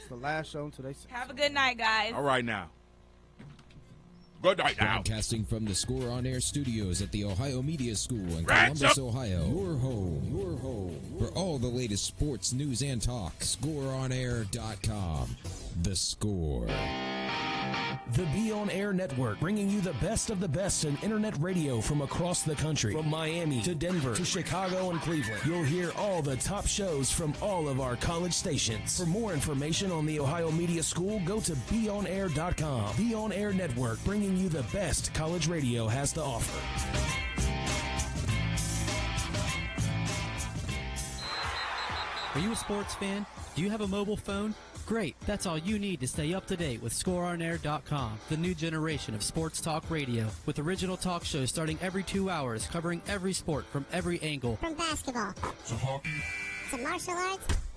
the last show until they say. Have a good night, guys. All right, now. Good night now. Broadcasting from the Score On Air studios at the Ohio Media School in Columbus, Ohio. Your home for all the latest sports news and talk. ScoreOnAir.com. The Score. The Be On Air Network, bringing you the best of the best in internet radio from across the country. From Miami to Denver to Chicago and Cleveland. You'll hear all the top shows from all of our college stations. For more information on the Ohio Media School, go to BeOnAir.com. Be On Air Network, bringing you the best college radio has to offer. Are you a sports fan? Do you have a mobile phone? Great, that's all you need to stay up to date with ScoreOnAir.com, the new generation of sports talk radio, with original talk shows starting every 2 hours, covering every sport from every angle. From basketball to hockey, to martial arts